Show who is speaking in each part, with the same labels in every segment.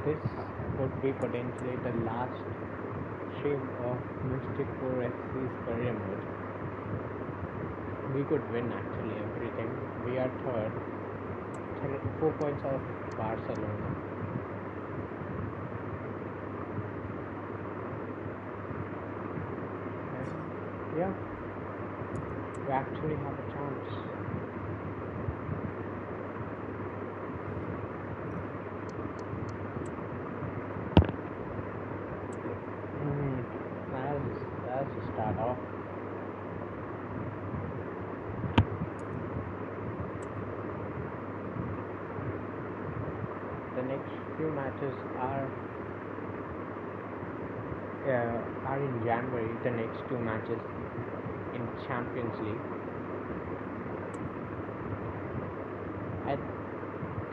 Speaker 1: this would be potentially the last stream of Mystic 4 FC's career mode. We could win actually everything. We are third, 4 points off Barcelona. And yeah, we actually have a chance. Let's start off. The next few matches are in January. The next two matches in Champions League. I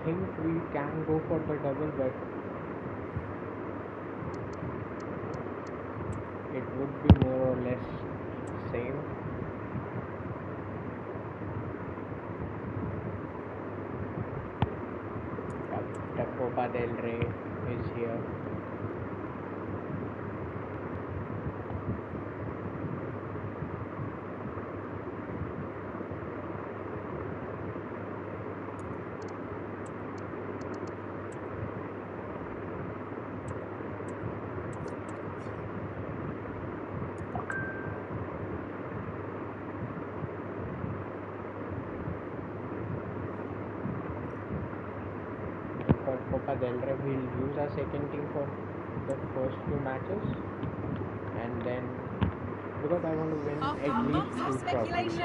Speaker 1: think we can go for the double, but it would be more or less same. The Copa del Rey is here. Copa del Rey, we'll use our second team for the first few matches, and then because I want to win at least 2 trophies.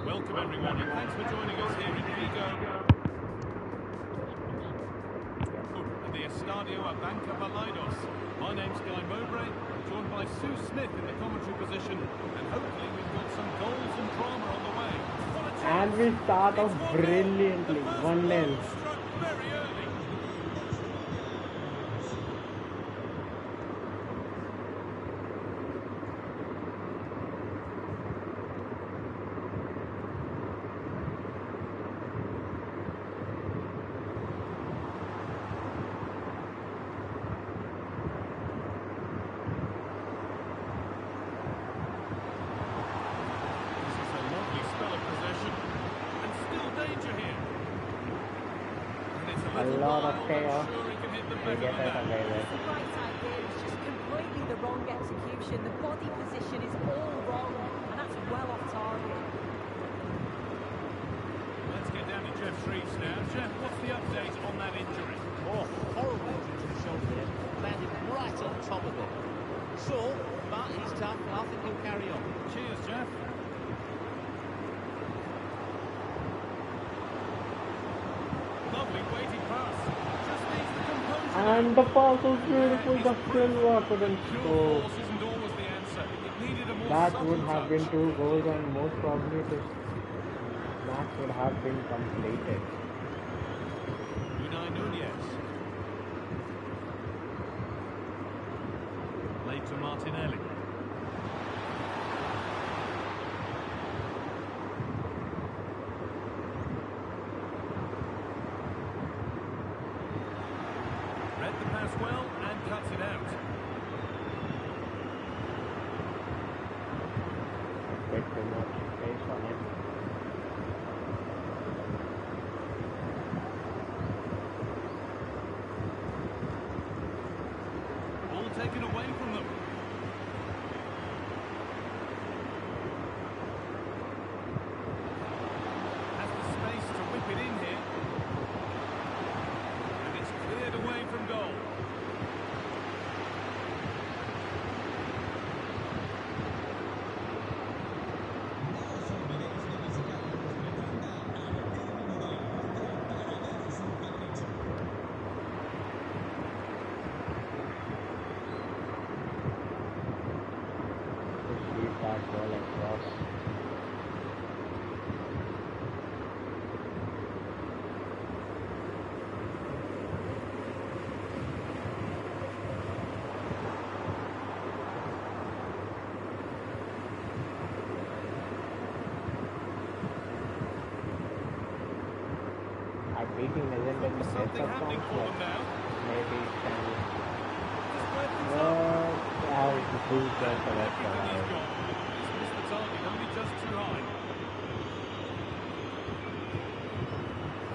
Speaker 2: Welcome everyone, and thanks for joining us here in Vigo at the Estadio Abanca Balaidos. My name's Guy Mowbray, joined by Sue Smith in the commentary position, and hopefully we've got some goals and drama on the way.
Speaker 1: And we start off brilliantly, 1-0.
Speaker 2: Very early. This is a lovely spell of possession, and still danger here.
Speaker 1: A lot of chaos. They get it away with.
Speaker 3: The right idea is just completely the wrong execution. The body position is all wrong, and that's well off target.
Speaker 2: Let's get down to Jeff Shreves now. Jeff, what's the update on that injury?
Speaker 4: Oh, horrible injury to the shoulder there. Landed right on top of it. Sore, but he's tough, and I think he'll carry on.
Speaker 2: Cheers, Jeff. Lovely waiting pass. Just needs the composure.
Speaker 1: And the pass was beautiful, the Silva couldn't
Speaker 2: Pure
Speaker 1: score.
Speaker 2: force isn't always the answer. It needed a more
Speaker 1: That
Speaker 2: subtle
Speaker 1: would have
Speaker 2: touch.
Speaker 1: been 2 goals, and most probably this match would have been completed.
Speaker 2: Unai Nunez. Played to Martinelli. Read the pass well and cuts it out.
Speaker 1: Bit too much space on it.
Speaker 2: Ball taken away from them. Has the space to whip it in here. And it's cleared away from goal.
Speaker 1: beating Legend in the best
Speaker 2: Something
Speaker 1: of
Speaker 2: happening
Speaker 1: forms,
Speaker 2: for
Speaker 1: but
Speaker 2: them now.
Speaker 1: maybe it can.
Speaker 2: Just spread things
Speaker 1: But
Speaker 2: up.
Speaker 1: I was the two just for that
Speaker 2: Everything he's
Speaker 1: survive.
Speaker 2: got. He's missed the target, only just too high.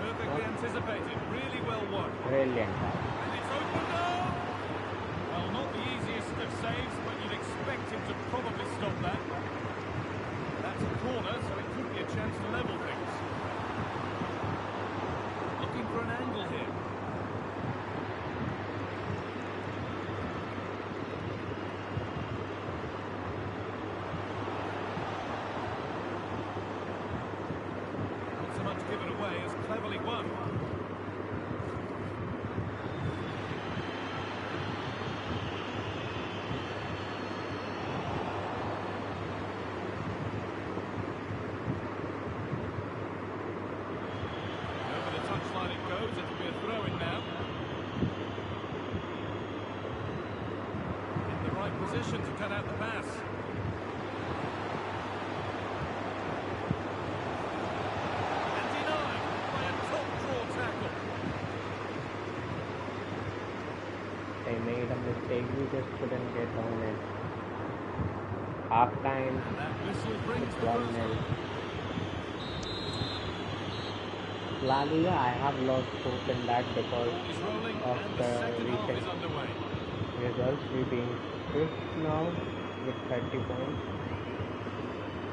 Speaker 2: Perfectly anticipated, really well won.
Speaker 1: Brilliant.
Speaker 2: And it's opened up! Well, not the easiest of saves, but you'd expect him to probably stop that. That's a corner, so it could be a chance to level things. Looking for an angle here. Not so much given away as cleverly won. Over the touchline it goes, it'll be a throw-in now. In the right position to cut out the pass. And denied by a top-draw tackle.
Speaker 1: They made a mistake, we just couldn't get on it. Half time,
Speaker 2: And that whistle brings
Speaker 1: it's
Speaker 2: the
Speaker 1: 1
Speaker 2: first
Speaker 1: 0.
Speaker 2: goal.
Speaker 1: La Liga, I have lost hope in that because
Speaker 2: Ball is rolling
Speaker 1: of
Speaker 2: and
Speaker 1: the
Speaker 2: the second half
Speaker 1: recent
Speaker 2: is underway.
Speaker 1: results. We've been fifth now with 30 points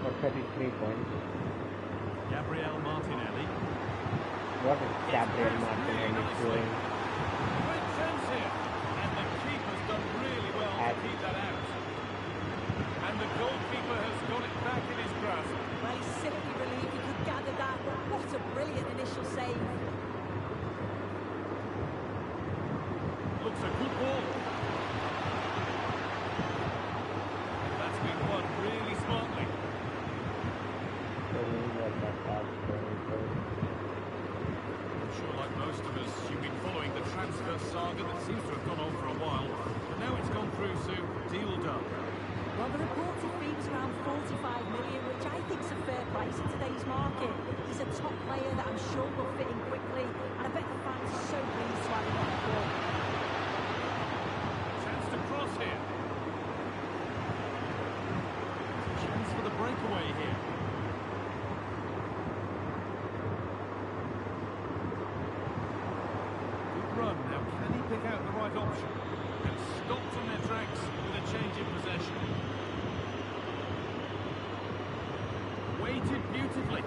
Speaker 1: or 33 points.
Speaker 2: Gabriel Martinelli.
Speaker 1: What is Gabriel Martinelli doing?
Speaker 2: Great chance here. And the keeper's done really well to keep that out. And the goalkeeper has got it back in his grasp.
Speaker 3: Well, he's simply relieved he could gather that, but what a brilliant initial save.
Speaker 2: Looks a good ball. That's been won really smartly. I'm sure, like most of us, you've been following the transfer saga that seems to have gone on for a while. But now it's gone through, Sue. Deal done.
Speaker 3: Well, the reported fee was around 45 million, which I think is a fair price in today's market. He's a top player that I'm sure will fit in quickly, and I bet the fans are so pleased to have him on the club.
Speaker 2: Chance to cross here. Chance for the breakaway here. Good run. Now, can he pick out the right option? And stopped on their tracks with a change in possession. Weighted beautifully.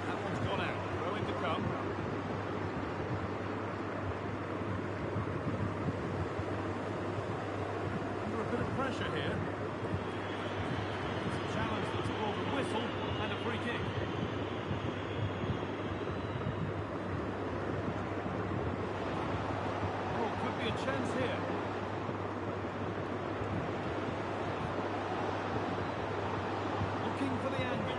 Speaker 2: That one's gone out. Throw in to come. Under a bit of pressure here. It's a challenge that's brought a whistle and a free kick. Oh, could be a chance here. Looking for the angle.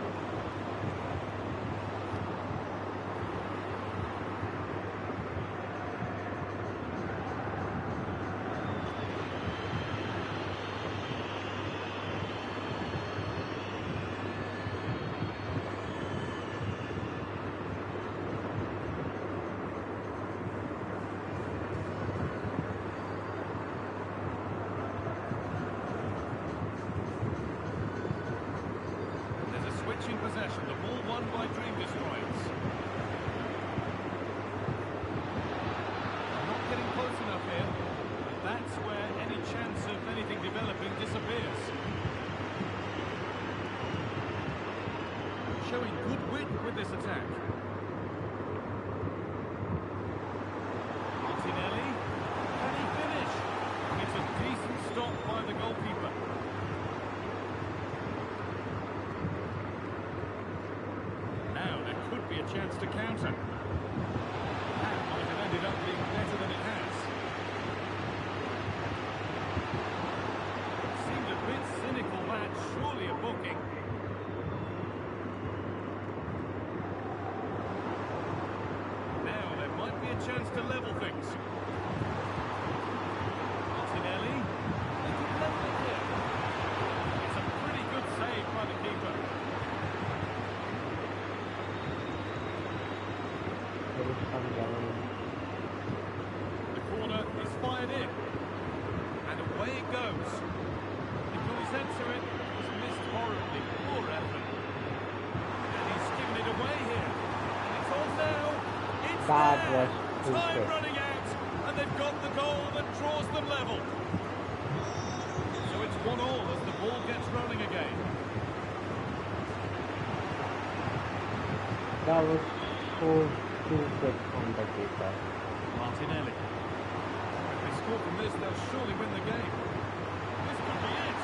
Speaker 2: There's a switch in possession. The ball won by Dream Destroyers. Not getting close enough here. But that's where any chance of anything developing disappears. Showing good wit with this attack. Martinelli. Can he finish? It's a decent stop by the goalkeeper. Now there could be a chance to counter. That might have ended up being better than it has. Seemed a bit cynical chance to level things. Martinelli. They could level it here. It's a pretty good save by the keeper.
Speaker 1: There is some down.
Speaker 2: The corner is fired in. And away it goes. He put his head to it. It's missed horribly. Poor effort. And he's given it away here. And it's on now. It's
Speaker 1: That
Speaker 2: there.
Speaker 1: was
Speaker 2: Time
Speaker 1: stupid.
Speaker 2: running out. And they've got the goal that draws them level. So it's 1-1 as the ball gets rolling again.
Speaker 1: That was so stupid from the keeper.
Speaker 2: Martinelli. If they score from this, they'll surely win the game. This could be it.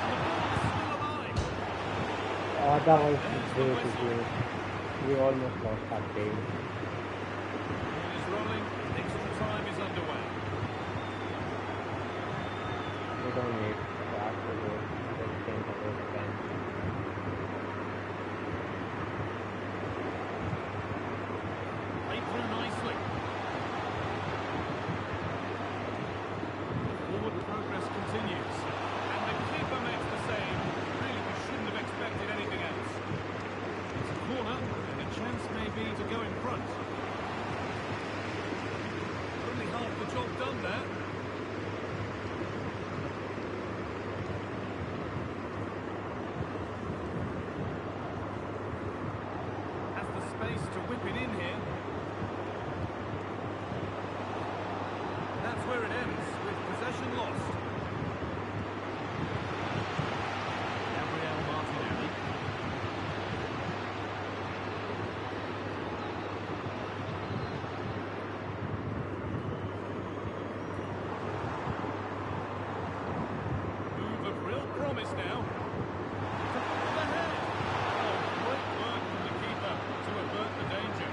Speaker 2: The ball is still alive.
Speaker 1: Oh, that was way too good. We almost lost that game.
Speaker 2: Ball is rolling. Extra time is underway.
Speaker 1: We don't need that to do. Let's change the goal again.
Speaker 2: Played through nicely. Forward progress continues. And the keeper makes the save. Really, we shouldn't have expected anything else. It's a corner, and the chance may be to go in front. Only half the job done there. Has the space to whip it in here. That's where it ends, with possession lost. Gabriel Martinelli. Move of real promise now. To put the head. Oh, great work from the keeper to avert the danger.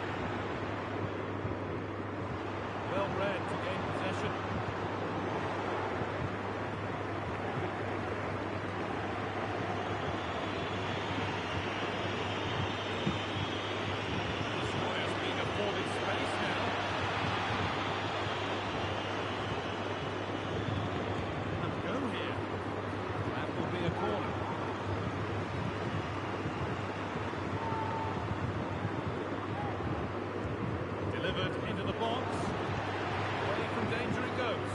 Speaker 2: Well read to gain possession. Destroyers being afforded space now. Have a go here. That will be a corner. Delivered into the box. Away from danger it goes.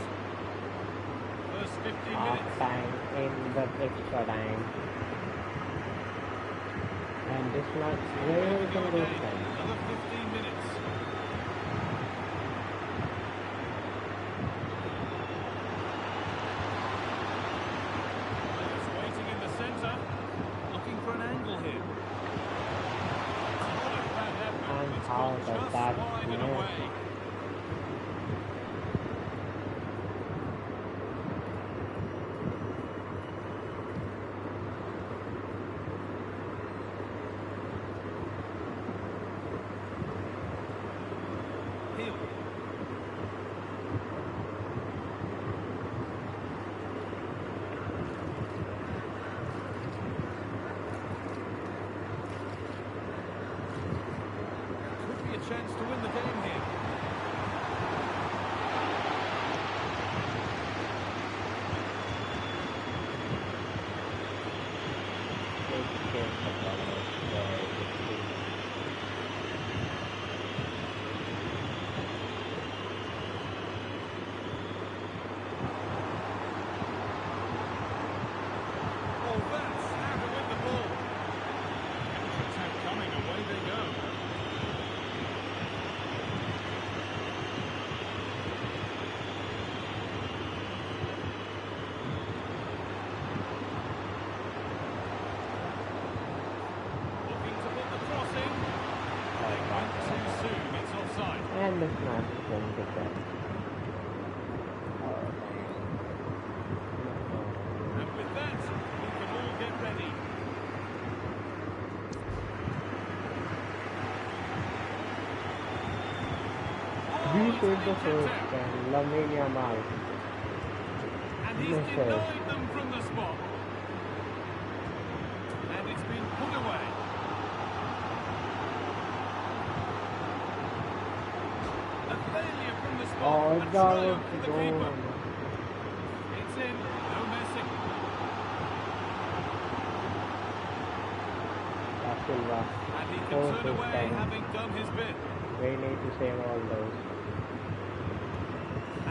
Speaker 2: First 15
Speaker 1: Half
Speaker 2: minutes.
Speaker 1: time in the extra time. And this match very
Speaker 2: Go
Speaker 1: good
Speaker 2: again.
Speaker 1: time.
Speaker 2: Another 15 minutes. Players waiting in the centre. Looking for an angle here. Not a bad effort.
Speaker 1: And
Speaker 2: It's
Speaker 1: how
Speaker 2: gone
Speaker 1: does
Speaker 2: just
Speaker 1: that
Speaker 2: wide and
Speaker 1: miss?
Speaker 2: away. Hill. Could be a chance to win the game here.
Speaker 1: Let's get the ball. Very good.
Speaker 2: Oh, that's how to win the ball. Attack coming, away they go. Looking to put the cross in. They went too soon, it's offside.
Speaker 1: And this match is going to get.
Speaker 2: And with that, we can all get ready.
Speaker 1: We
Speaker 2: Oh,
Speaker 1: should
Speaker 2: it's
Speaker 1: the
Speaker 2: been
Speaker 1: first
Speaker 2: kept out.
Speaker 1: and Lamine Yamal.
Speaker 2: And he's
Speaker 1: Misses.
Speaker 2: denied them from the spot. And it's been put away. A
Speaker 1: that
Speaker 2: triumph
Speaker 1: was
Speaker 2: for the
Speaker 1: goal.
Speaker 2: keeper. It's in, no messing.
Speaker 1: Da Silva.
Speaker 2: And he can
Speaker 1: Fourth
Speaker 2: turn
Speaker 1: this
Speaker 2: away
Speaker 1: time.
Speaker 2: having done his bit.
Speaker 1: We need to save all those.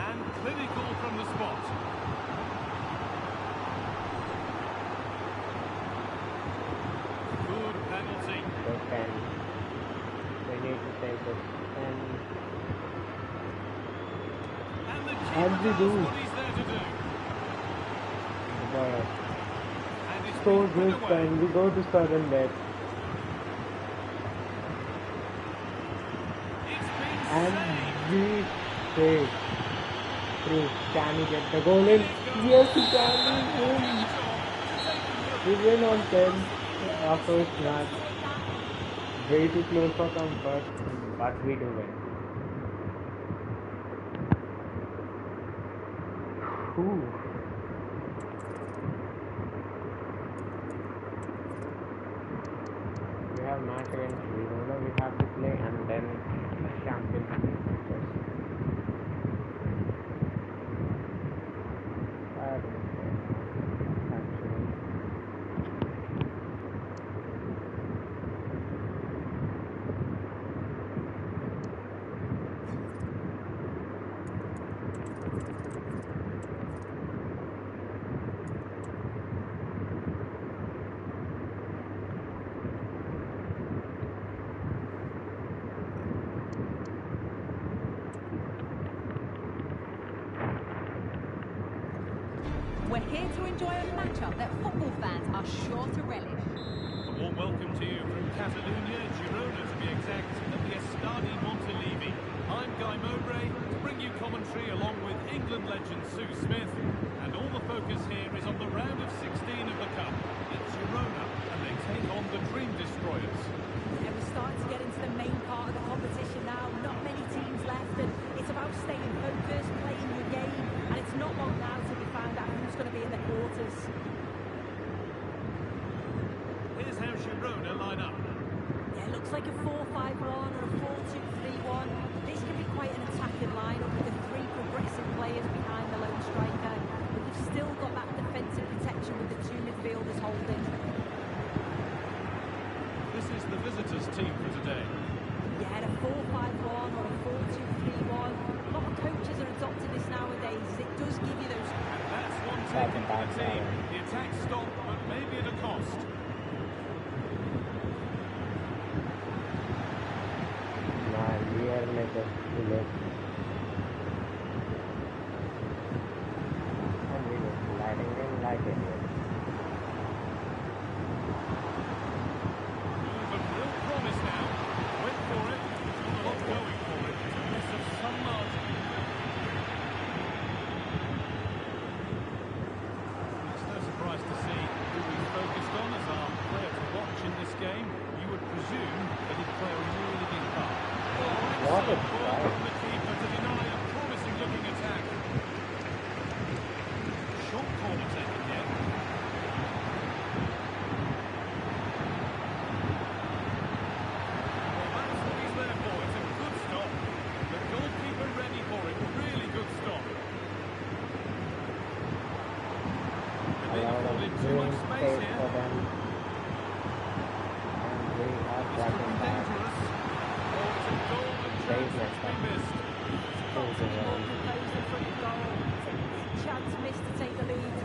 Speaker 2: And clinical from the spot. Good penalty.
Speaker 1: Good 10. We need to save this.
Speaker 2: And the
Speaker 1: As we
Speaker 2: keeper
Speaker 1: do.
Speaker 2: knows what he's there to do.
Speaker 1: And
Speaker 2: And it's
Speaker 1: so
Speaker 2: been put
Speaker 1: this
Speaker 2: away.
Speaker 1: time we go to sudden death.
Speaker 2: It's been
Speaker 1: And
Speaker 2: saved.
Speaker 1: we save. Through. Can he get the goal in? Yes, he can. We win on 10. Our first match. Way too close for comfort, but we do win. Whew. We have match against Girona we have to play, and then the Champions League matches. I don't care now, actually.
Speaker 3: We're here to enjoy a matchup that football fans are sure to relish.
Speaker 2: A warm welcome to you from Catalonia, Girona to be exact, at the Estadi Montilivi. I'm Guy Mowbray to bring you commentary along with England legend Sue Smith. And all the focus here is on the round of 16 of the Cup. It's Girona and they take on the Dream Destroyers.
Speaker 3: And we're starting to get into the main part of the competition now. Not many teams left, and it's about staying focused, playing your game, and it's not long now till we find out who's going to be in the quarters.
Speaker 2: Here's how Girona line up.
Speaker 3: Yeah, it looks like a 4-5-1 or a 4-2-3-1. This can be quite an attacking lineup with the three progressive players behind the lone striker, but you've still got that defensive protection with the two midfielders holding.
Speaker 2: This is the visitors' team for today.
Speaker 3: Yeah, a 4-5-1 or a 4-2-3-1. A lot of coaches are adopting this nowadays. It does give you those.
Speaker 2: And that's one taken for the team. The attack stopped, but maybe at a cost.
Speaker 1: Man, we are like a village. And we were sliding in like idiots.
Speaker 2: Move of real promise now. Went for it. Not a lot going for it. It's a miss of some margin. It's no surprise to see who we focused on as our player to watch in this game. You would presume that he'd play a really big part.
Speaker 1: What a
Speaker 2: Ball
Speaker 1: try.
Speaker 2: from the keeper to deny a promising looking attack. Short corner taken yet. Well, that's what he's there for. It's a good stop. The goalkeeper ready for it. Really good stop.
Speaker 1: A
Speaker 2: And they
Speaker 1: lot of
Speaker 2: afforded too
Speaker 1: green
Speaker 2: much space
Speaker 1: space
Speaker 2: here.
Speaker 1: for them. And we are
Speaker 2: This could
Speaker 1: tracking
Speaker 2: be
Speaker 1: back.
Speaker 2: dangerous. Oh, it's a golden
Speaker 1: Save
Speaker 2: chance
Speaker 1: next
Speaker 2: to be
Speaker 1: time.
Speaker 2: missed.
Speaker 3: Not to be more composed in front of goal. It's a big chance missed to take the lead.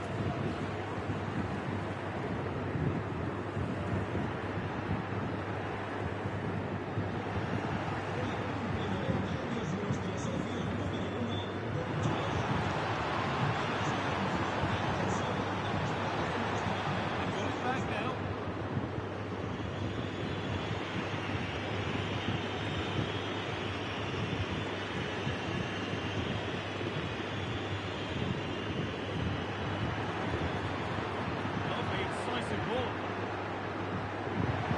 Speaker 2: They've got it back now. Lovely, incisive ball.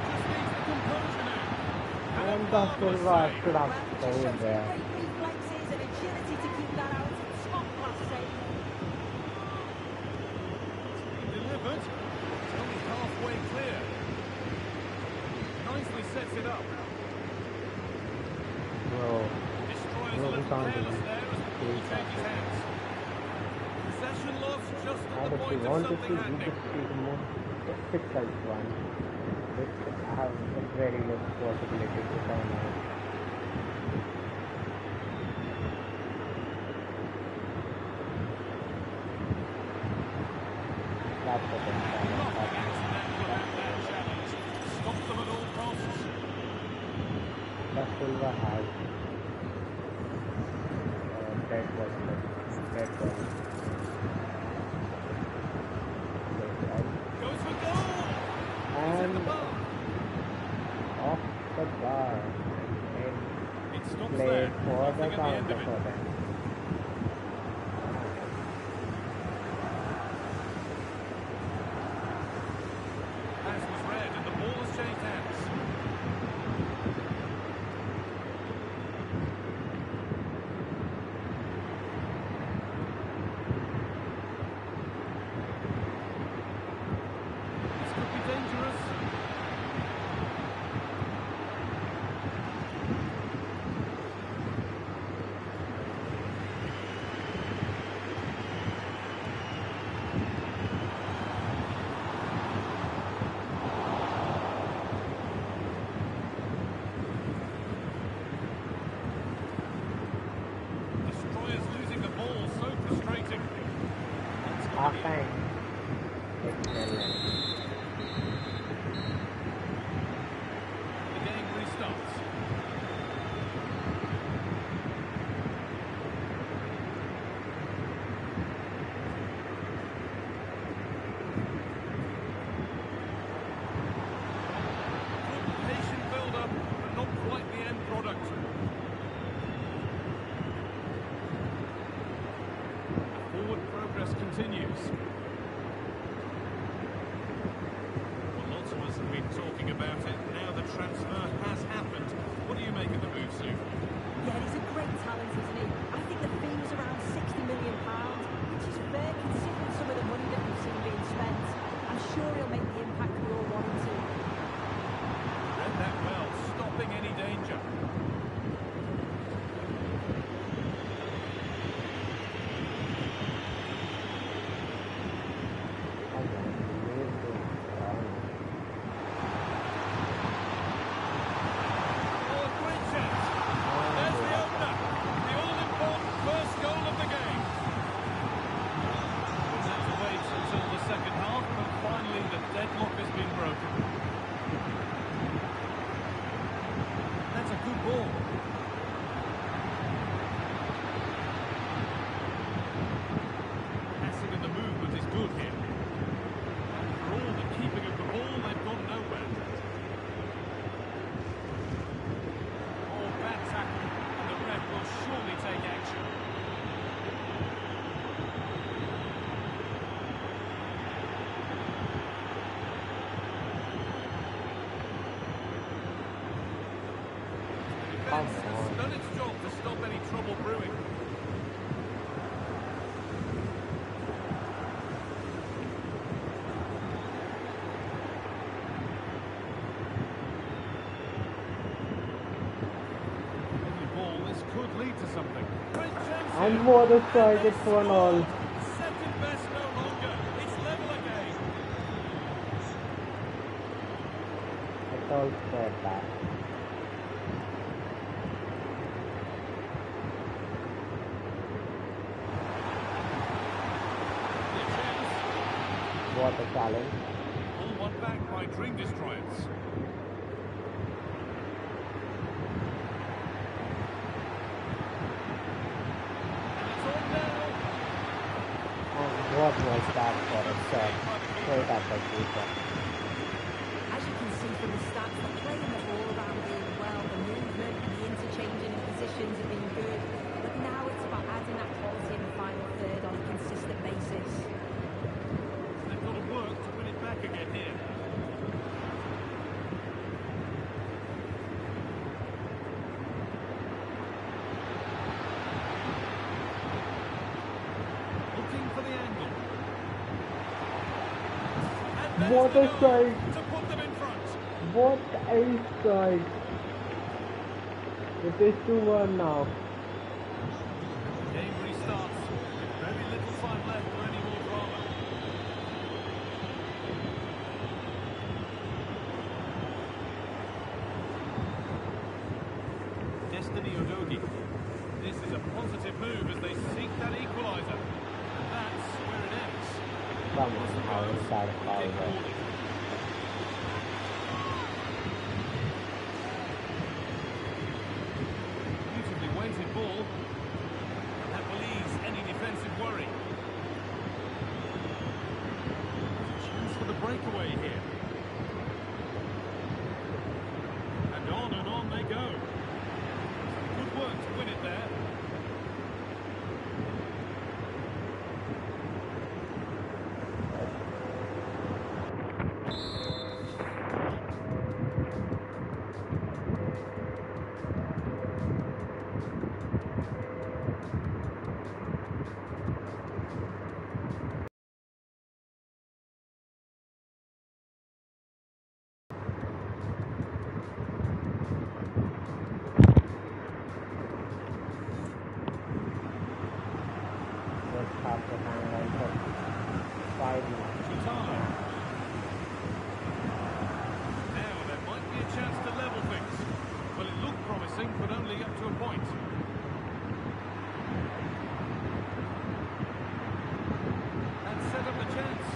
Speaker 2: Just needs the composure now.
Speaker 1: And
Speaker 2: a
Speaker 1: Da
Speaker 2: marvellous
Speaker 1: Silva
Speaker 2: save.
Speaker 1: should have
Speaker 3: Well, it just
Speaker 1: stayed
Speaker 3: shows
Speaker 1: there.
Speaker 3: great reflexes and agility to keep that out. Top class save.
Speaker 2: It's been delivered. It's only halfway clear. Nicely sets it up.
Speaker 1: Bro,
Speaker 2: Destroyers
Speaker 1: No,
Speaker 2: a
Speaker 1: we
Speaker 2: little
Speaker 1: can't do
Speaker 2: careless
Speaker 1: that.
Speaker 2: there as the Ball changes hands. Possession loss just at
Speaker 1: And
Speaker 2: the
Speaker 1: if we
Speaker 2: point of
Speaker 1: want to
Speaker 2: something
Speaker 1: see, we
Speaker 2: happening.
Speaker 1: could see the most difficult one, which have a very less possibility to turn out. That's the thing.
Speaker 2: Nothing accidental about that challenge. Stop them at all costs.
Speaker 1: Da Silva has dead ball. Dead ball.
Speaker 2: Goes for goal! It's in the
Speaker 1: And
Speaker 2: bar.
Speaker 1: off the bar.
Speaker 2: It stops
Speaker 1: Play
Speaker 2: there.
Speaker 1: for the
Speaker 2: Nothing at the end
Speaker 1: counter
Speaker 2: of
Speaker 1: for
Speaker 2: it.
Speaker 1: them.
Speaker 2: Pass was read and the ball has changed hands. This could be dangerous. Destroyers losing the ball, so frustrating. That's
Speaker 1: Half
Speaker 2: gonna be
Speaker 1: time. Excellent.
Speaker 2: the game restarts. Patient build-up, but not quite the end product. Forward progress continues. Well, lots of us have been talking about it. Now the transfer has happened. What do you make of the move, Sue?
Speaker 3: Yeah, he's a great talent, isn't he? I think the fee was around £60 million, which is fair considering some of the money that we've seen being spent. I'm sure he'll make the impact we all want him to.
Speaker 2: Read that well, stopping any danger. Oh, a great chance. There's the opener. The all-important first goal of the game. We'll have to wait until the second half, but finally the deadlock has been broken. That's a good ball. Passing and the movement is good here. For all the keeping of the ball, they've gone nowhere. Oh, bad tackle, and the ref will surely take action. The defence has done its job to stop any trouble brewing. Any ball, this could lead to something. Great chance here.
Speaker 1: And what a strike, it's 1-1.
Speaker 2: Second best no longer. It's level again.
Speaker 1: It's all square back.
Speaker 2: The chance.
Speaker 1: What a challenge.
Speaker 2: All won back by Dream Destroyers. And it's on now.
Speaker 1: And what was that for a shot? Straight at the keeper.
Speaker 3: As you can see from the stats, they're playing the ball around really well. The movement and the interchanging of positions have been good. But now it's about adding that quality in the final third on a consistent basis.
Speaker 2: They've got to work to win it back again here. Looking for the angle. And there's
Speaker 1: What
Speaker 2: the
Speaker 1: a
Speaker 2: goal
Speaker 1: strike.
Speaker 2: to put them in front.
Speaker 1: What a strike. It is 2-1 now.
Speaker 2: Game Anthony Udogie. This is a positive move as they seek that equaliser. And that's where it ends.
Speaker 1: Come on, how is that foul?
Speaker 2: Dick
Speaker 1: Right?
Speaker 2: Gordon. Beautifully weighted ball. And that will ease any defensive worry. There's a chance for the breakaway here. And on they go. Good work to win it there.
Speaker 1: Just half the time on for 5 minutes.
Speaker 2: Chitano. Now there might be a chance to level things. Well, it looked promising, but only up to a point. And set up a chance.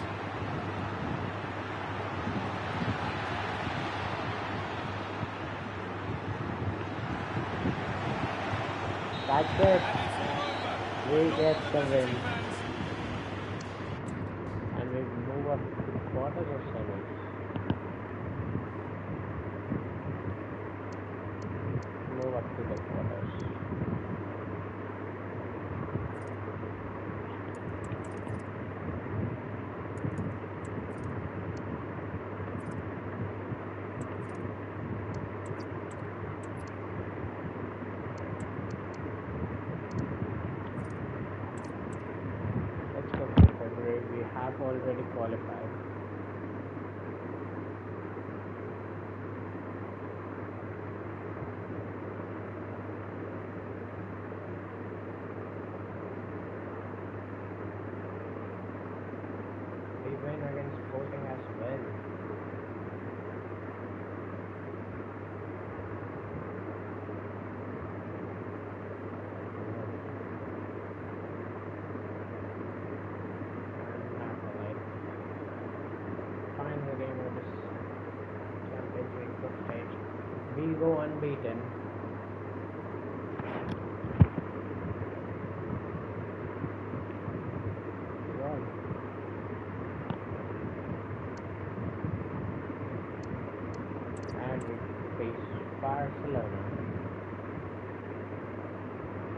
Speaker 1: That's it.
Speaker 2: And it's all over.
Speaker 1: We
Speaker 2: Not
Speaker 1: get
Speaker 2: for
Speaker 1: the
Speaker 2: visiting
Speaker 1: win.
Speaker 2: fans.
Speaker 1: And we move up to the quarters or semis. Move up to the quarters. Let's go to February. We have already qualified. We win against Sporting as well. Final game of this Champions League group stage. We go unbeaten. We won. And we face Barcelona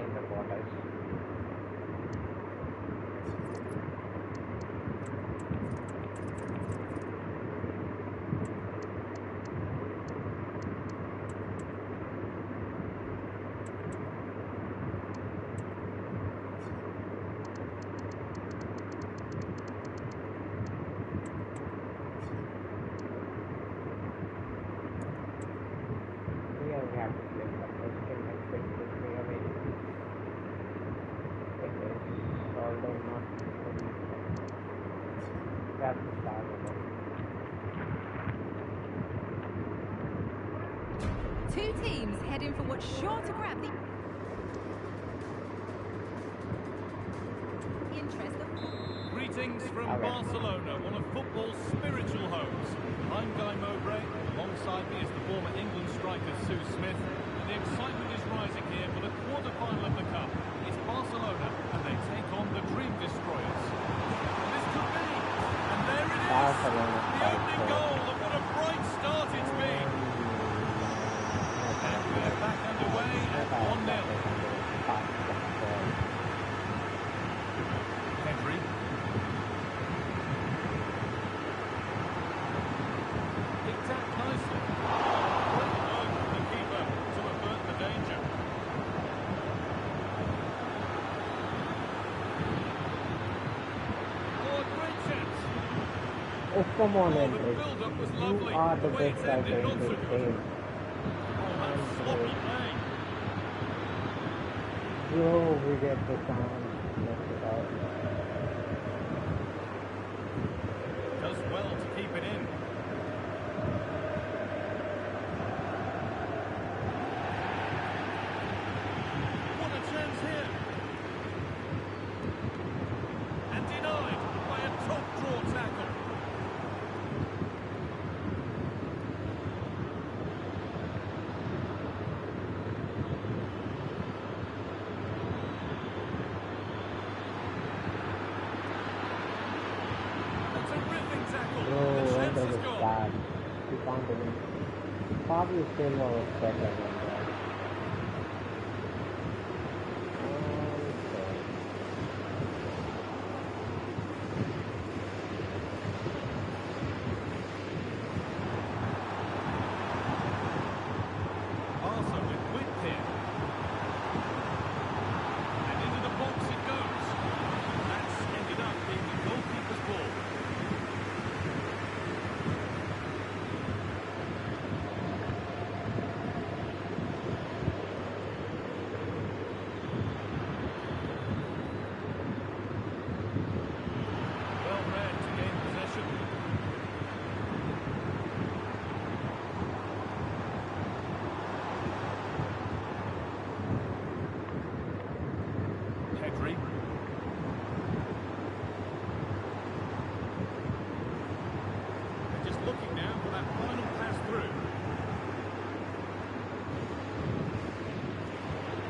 Speaker 1: in the quarters. Here we have to play the first game expect to be away. It is although not fully. We have to start again.
Speaker 3: Two teams heading for what's sure to grab the interest of...
Speaker 2: Greetings from
Speaker 1: Okay.
Speaker 2: Barcelona, one of football's spiritual homes. I'm Guy Mowbray. Alongside me is the former England striker Sue Smith. And the excitement is rising here for the quarter-final of the Cup. It's Barcelona, and they take on the Dream Destroyers. And this could be. And there it is.
Speaker 1: Barcelona
Speaker 2: The opening goal, and what a bright start it's been. And we're back underway at 1-0. Henry. Picked up nicely. Great work from the keeper to avert the danger. Oh, a great chance.
Speaker 1: Oh, come on,
Speaker 2: Oh, the
Speaker 1: Hendrik.
Speaker 2: build-up was
Speaker 1: You
Speaker 2: lovely.
Speaker 1: are the
Speaker 2: The way
Speaker 1: best
Speaker 2: it's
Speaker 1: striker
Speaker 2: ended,
Speaker 1: in
Speaker 2: not so
Speaker 1: this
Speaker 2: good.
Speaker 1: game.
Speaker 2: Oh, that's sloppy play.
Speaker 1: Bro, we get the chance. Let's it out.
Speaker 2: Does well to keep it in.
Speaker 1: You can't even. Fabio Silva was better than that. Okay.
Speaker 2: Barca with width here. And into the box it goes. That's ended up being the goalkeeper's ball. Well read to gain possession. Pedri. They're just looking now for that final pass through.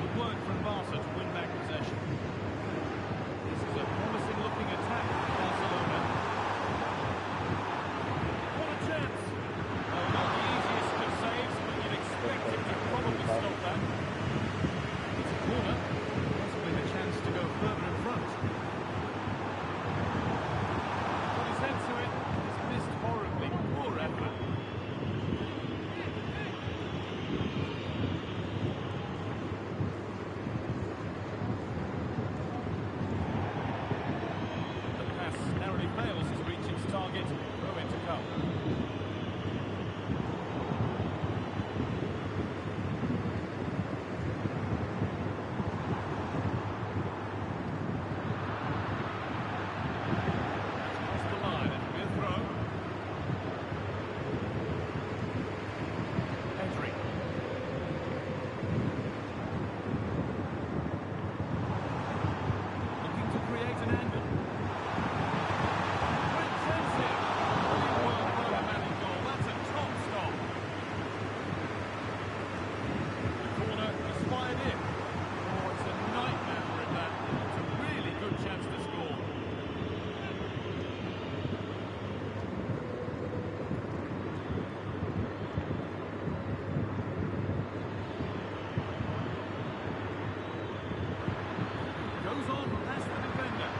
Speaker 2: Good work from Barca to win back possession. This is a promising looking attack for Barcelona. What a chance! Oh, not the easiest of saves, but you'd expect him to probably stop that. It's a corner, possibly the chance to go further in front. Got his head to it, it's missed horribly. Poor effort. The pass narrowly fails to reach its target. Throw in to come. Cross the line, it'll be a throw. Pedri. Looking to create an angle. Great chance here. Brilliant work by the man in goal. That's a top stop. The corner is fired in. Oh, it's a nightmare for him, that. It's a really good chance to score. Goes on past the defender.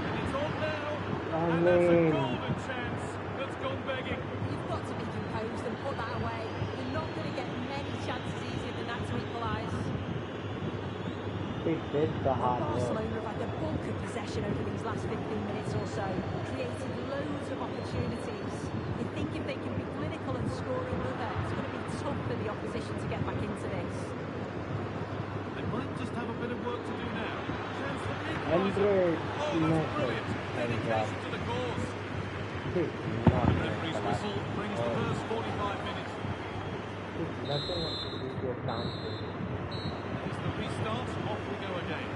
Speaker 2: And it's on now. And that's a golden chance that's gone begging.
Speaker 3: You've got to be composed and put that away. You're not going to get many chances easier than that to equalise.
Speaker 1: He did the hard work.
Speaker 3: Barcelona have had the bulk of possession over these last 15 minutes or so, created loads of opportunities. You think if they can be clinical and score another, it's going to be tough for the opposition to get back into this.
Speaker 2: They might just have a bit of work to do now. Chance for the
Speaker 1: Andre
Speaker 2: equaliser. Oh, that's
Speaker 1: Messi.
Speaker 2: brilliant. Dedication to the cause.
Speaker 1: He's not
Speaker 2: The referee's
Speaker 1: gonna
Speaker 2: whistle brings the first 45 minutes.
Speaker 1: He's nothing to do with chances.
Speaker 2: There's the restart. Off we go again.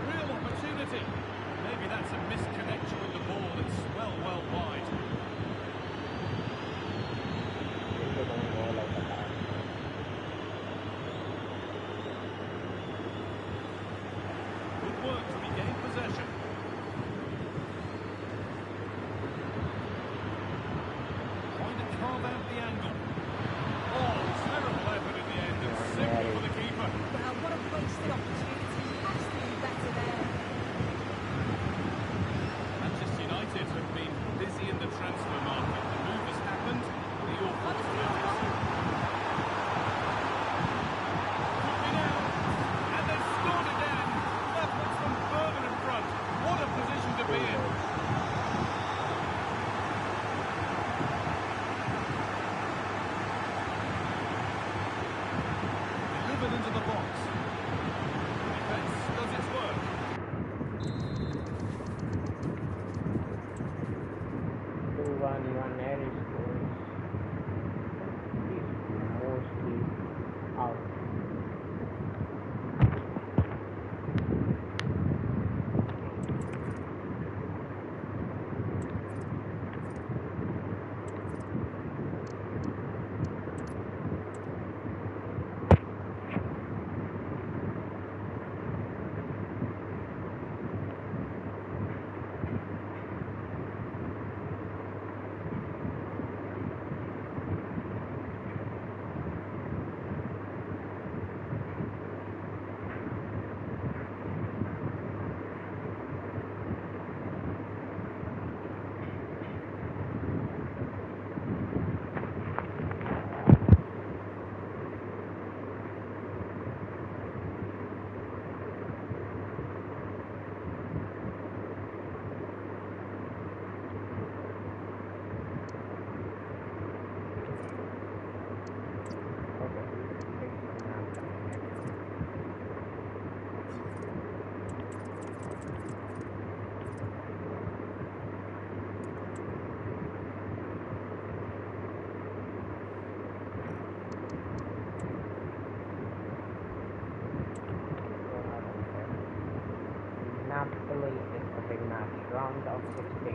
Speaker 2: Real opportunity. Maybe that's a misconnection with the ball. It's well wide.
Speaker 1: They don't go like that.
Speaker 2: Good work to regain possession.
Speaker 1: match, round of 16.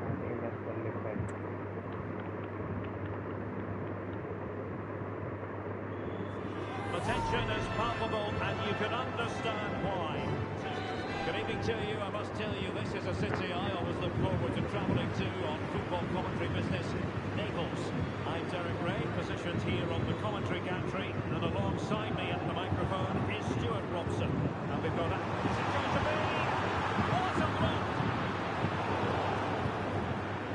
Speaker 1: I think that's fully fit.
Speaker 5: The tension is palpable, and you can understand why. Good evening to you. I must tell you, this is a city I always look forward to travelling to on football commentary business, Naples. I'm Derek Ray, positioned here on the commentary gantry, and alongside me at the microphone is Stuart Robson. And we've got is it going to be? What a block!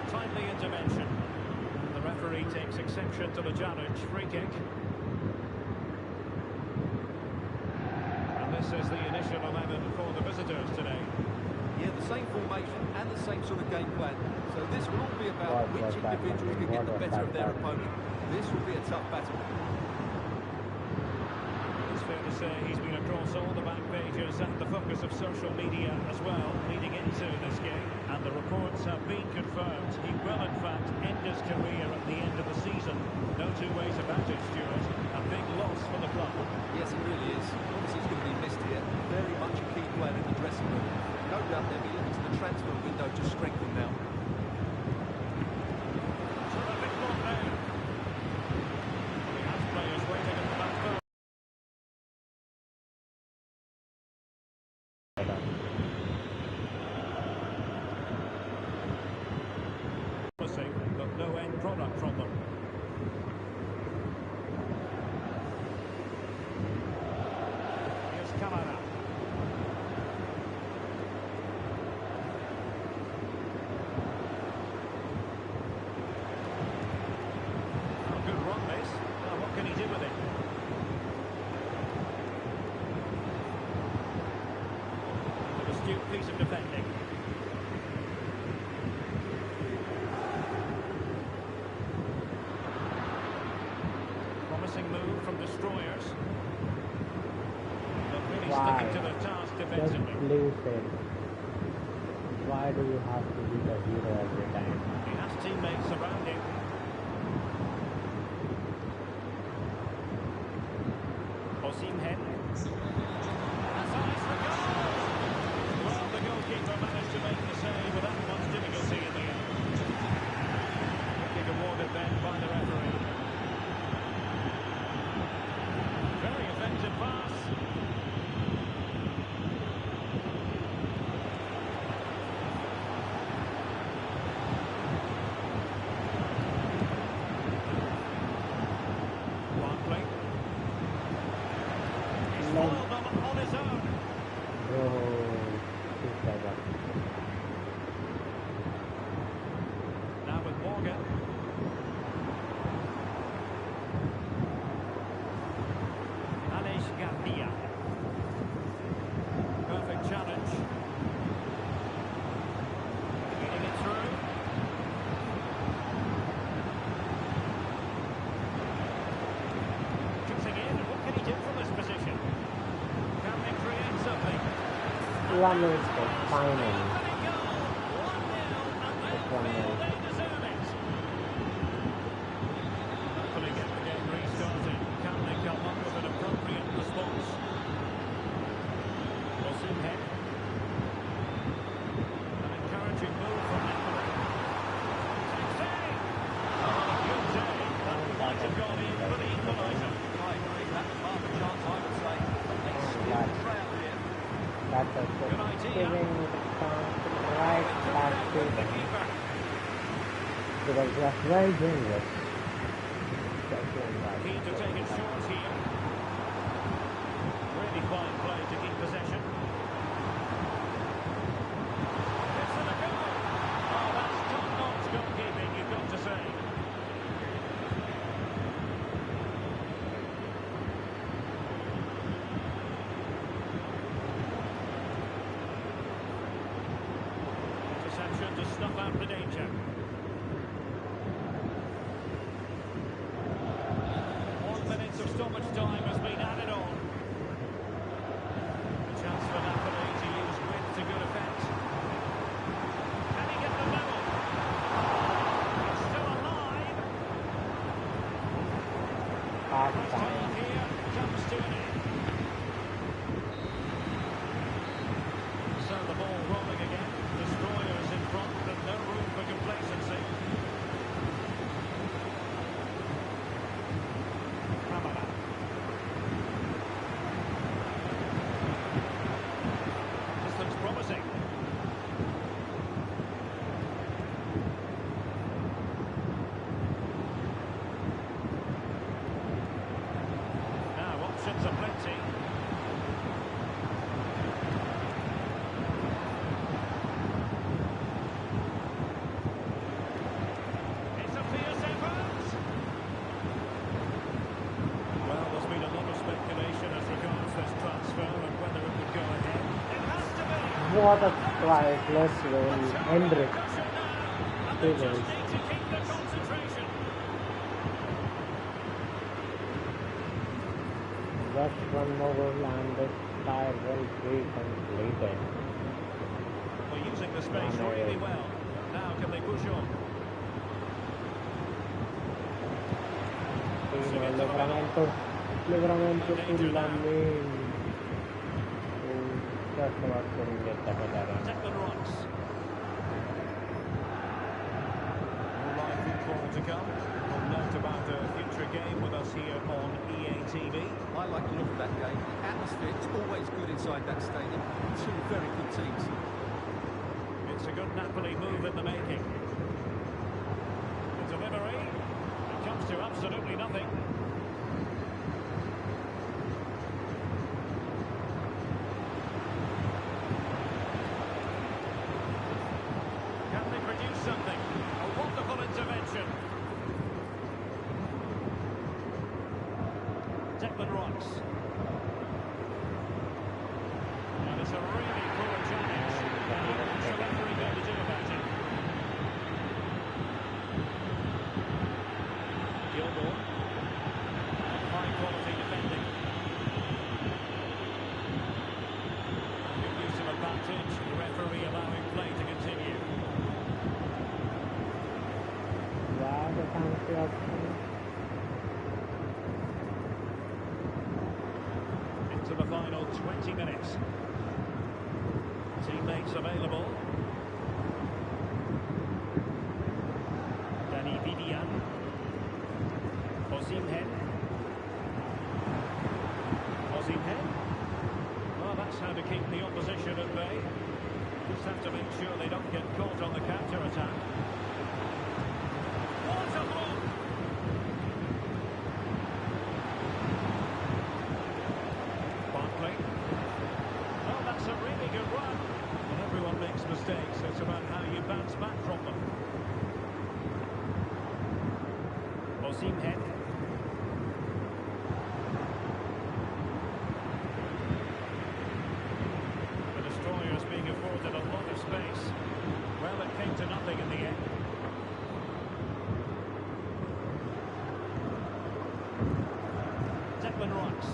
Speaker 5: Timely intervention. The referee takes exception to the challenge. Free kick. This is the initial 11 for the visitors today.
Speaker 6: Yeah, the same formation and the same sort of game plan. So this will all be about which individual can get the better of their opponent. This will be a tough battle.
Speaker 5: It's fair to say he's been across all the back pages and the focus of social media as well, leading into this game. And the reports have been confirmed. He will, in fact, end his career at the end of the season. No two ways about it, Stuart. A big loss for the club.
Speaker 6: Yes, it really is. Obviously, he's going to be missed here. Very much a key player in the dressing room. No doubt they'll be looking to the transfer window to strengthen now.
Speaker 5: Terrific block there. He has players waiting at the back door. But no end product from them. Here's Kamara. Oh, good run, this. Now, what can he do with it? An astute piece of defending. Promising move from destroyers. But really sticking to their task
Speaker 1: Just
Speaker 5: defensively.
Speaker 1: please say, why do you have to be the hero every time?
Speaker 5: He has teammates around him. Osimhen. That's eyes for goal! Well, the goalkeeper managed to make the save without much difficulty in the end. Kick awarded then by the referee. Very effective pass. Barkley. He's foiled them on his own.
Speaker 1: Oh, too clever.
Speaker 5: Now with Morgan. Alex Garcia. Perfect challenge. Getting it through. Shooting in. What can he do from this position? Can they create something?
Speaker 1: One is the final.
Speaker 5: Opening goal. 1-0, and they feel they deserve it. Hopefully get the game restarted. Can they come up with an appropriate response? Osimhen. An encouraging move from Napoli. Taxi! Oh, good day. That might have gone in for the equaliser.
Speaker 6: I agree, that's half a chance, I would say. They steal the crowd here.
Speaker 1: That's a
Speaker 5: Good idea.
Speaker 1: giving the chance right back to
Speaker 5: The
Speaker 1: them.
Speaker 5: keeper.
Speaker 1: Because that's very dangerous. That's very right.
Speaker 5: Keen to take it short here. Really fine play to keep possession. It's in a goal. Oh, that's top-notch goalkeeping, you've got to say. Interception to snuff out the danger. 1 minute of stoppage time has been added on. A chance for Napoli to use width to good effect. Can he get the level? plenty. It's a fierce effort. Well, there's been a lot of speculation as regards this transfer and whether it would go ahead. It has to be.
Speaker 1: What a strike. Let's roll. Hendrik.
Speaker 5: And
Speaker 1: Two
Speaker 5: they just
Speaker 1: goals.
Speaker 5: need to keep their concentration.
Speaker 1: Just one more goal and this tie will be completed.
Speaker 5: We're using the space
Speaker 1: No, no.
Speaker 5: really well. Now can they push on?
Speaker 1: Livramento sul Lamin. Just about couldn't get the head out of it.
Speaker 5: Declan Rice. More live football to come. We'll note about a future game with us here on EA TV.
Speaker 6: I like the look of that game. The atmosphere is always good inside that stadium. Two very good teams.
Speaker 5: It's a good Napoli move in the making. The delivery. It comes to absolutely nothing. Can they produce something? A wonderful intervention. Declan Rice. And it's a really poor challenge. What's the referee going to do about it? Gilmore. High quality defending. Good use of advantage. The referee allowing play to continue.
Speaker 1: Yeah, the fancy option.
Speaker 5: Into the final 20 minutes. Teammates available. Danny Vivian. Osimhen. Osimhen. Well, that's how to keep the opposition at bay. Just have to make sure they don't get caught on the counter-attack. What a block! Barkley. Oh, that's a really good run. And everyone makes mistakes. It's about how you bounce back from them. Osimhen. The destroyers being afforded a lot of space. Well, it came to nothing in the end. Declan Rice.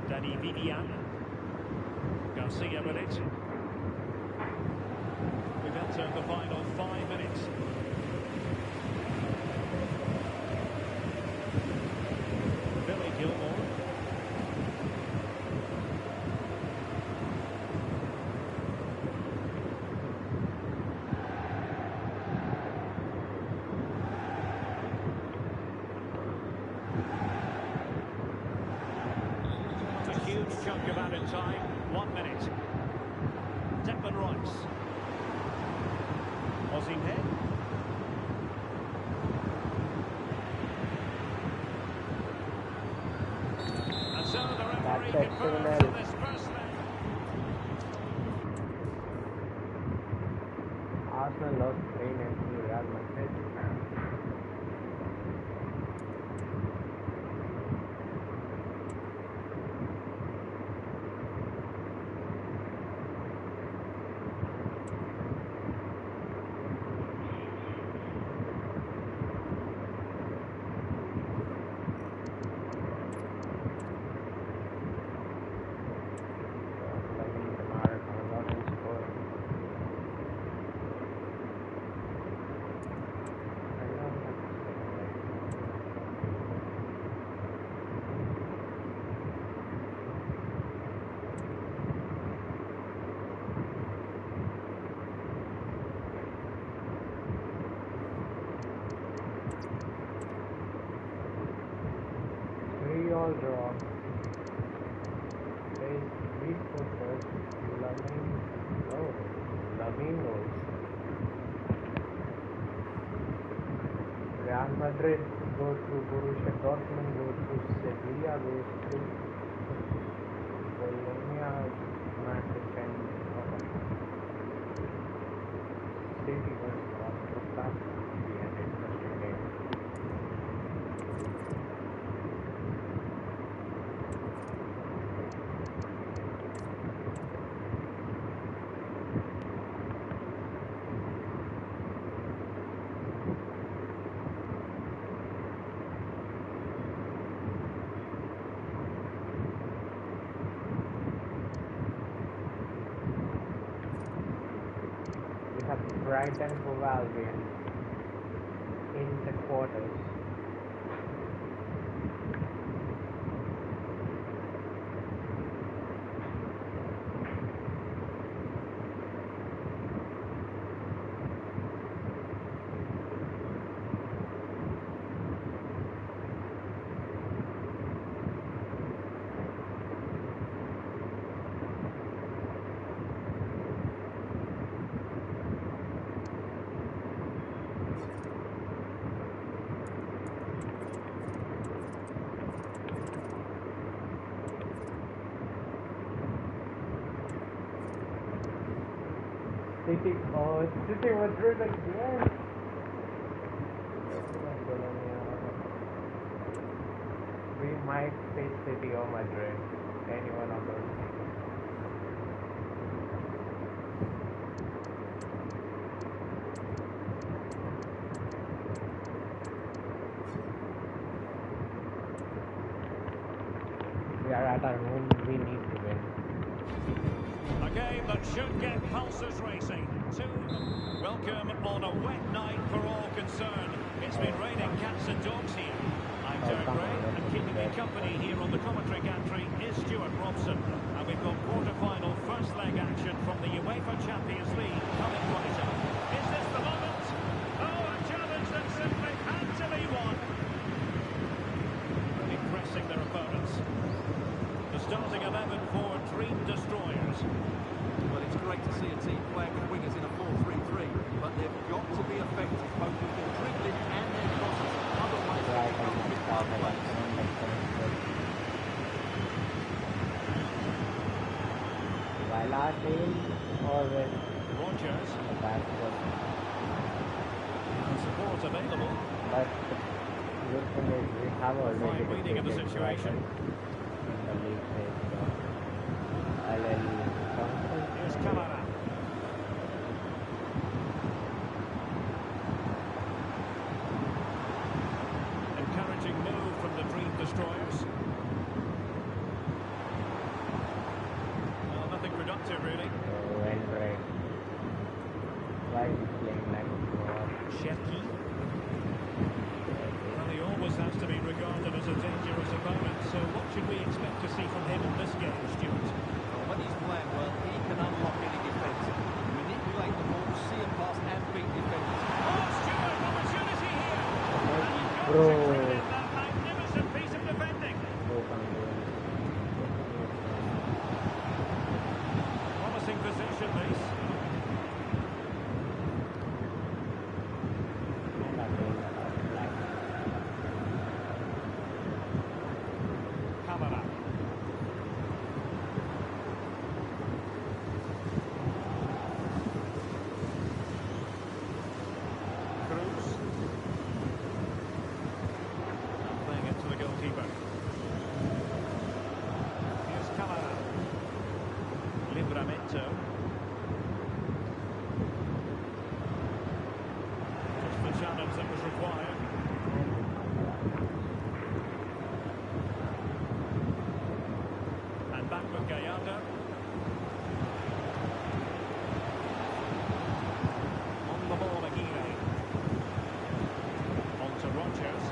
Speaker 5: Danny Vivian. Garcia with it. We've entered the final 5 minutes. Billy Gilmore. It's a huge chunk of added time. 1 minute. Declan Rice. Osimhen. And so the referee
Speaker 1: That's
Speaker 5: confirms
Speaker 1: excellent.
Speaker 5: that this first leg.
Speaker 1: Arsenal lost 3-0 to Real Madrid. Lamine Yamal comes out and scores. main goals. Real Madrid go through, Borussia Dortmund go through, Sevilla goes through, Bologna match and City versus Watford. That will be an interesting game. We have Brighton Hove Albion in the quarters. City Madrid again. We might face City or Madrid, any one of those. We are at our home, we need to win.
Speaker 5: A game that should get pulses racing. Welcome on a wet night for all concerned. It's been raining cats and dogs here. I'm Derek Gray, and keeping me company here on the commentary gantry is Stuart Robson. And we've got quarter-final first leg action from the UEFA Champions League coming right up. Is this the moment? Oh, a challenge that simply had to be won. Impressing their opponents. The starting 11 for Dream Destroyers.
Speaker 6: Well, it's great to see a team playing with wingers in a 4-3-3, but they've got to be effective both with their dribbling and their crosses. Otherwise, they become mid-path players.
Speaker 1: While our team always
Speaker 5: Rogers,
Speaker 1: the backward,
Speaker 5: and support available.
Speaker 1: but the good thing is we have already
Speaker 5: Fine reading of the
Speaker 1: defeated
Speaker 5: situation.
Speaker 1: Brighton in the league phase.
Speaker 5: Here's Kamara. Encouraging move from the Dream Destroyers. Well, nothing productive, really.
Speaker 1: Hendrik. Why is he playing like a fraud?
Speaker 5: Cherki. Well, he always has to be regarded as a dangerous opponent, so what should we expect to see from him in this game, Stuart?
Speaker 6: Well, when he's playing well, he can unlock any defence. Manipulate the ball, see a pass and beat defenders.
Speaker 5: Oh, Stuart, opportunity here! And you've got
Speaker 1: Bro.
Speaker 5: to credit that magnificent piece of defending. Promising possession, this. Kamara. Cruz. And playing it to the goalkeeper. Here's Kamara. Livramento. Just the challenge that was required. And back with Gallardo. On the ball, Aguirre. On to Rogers.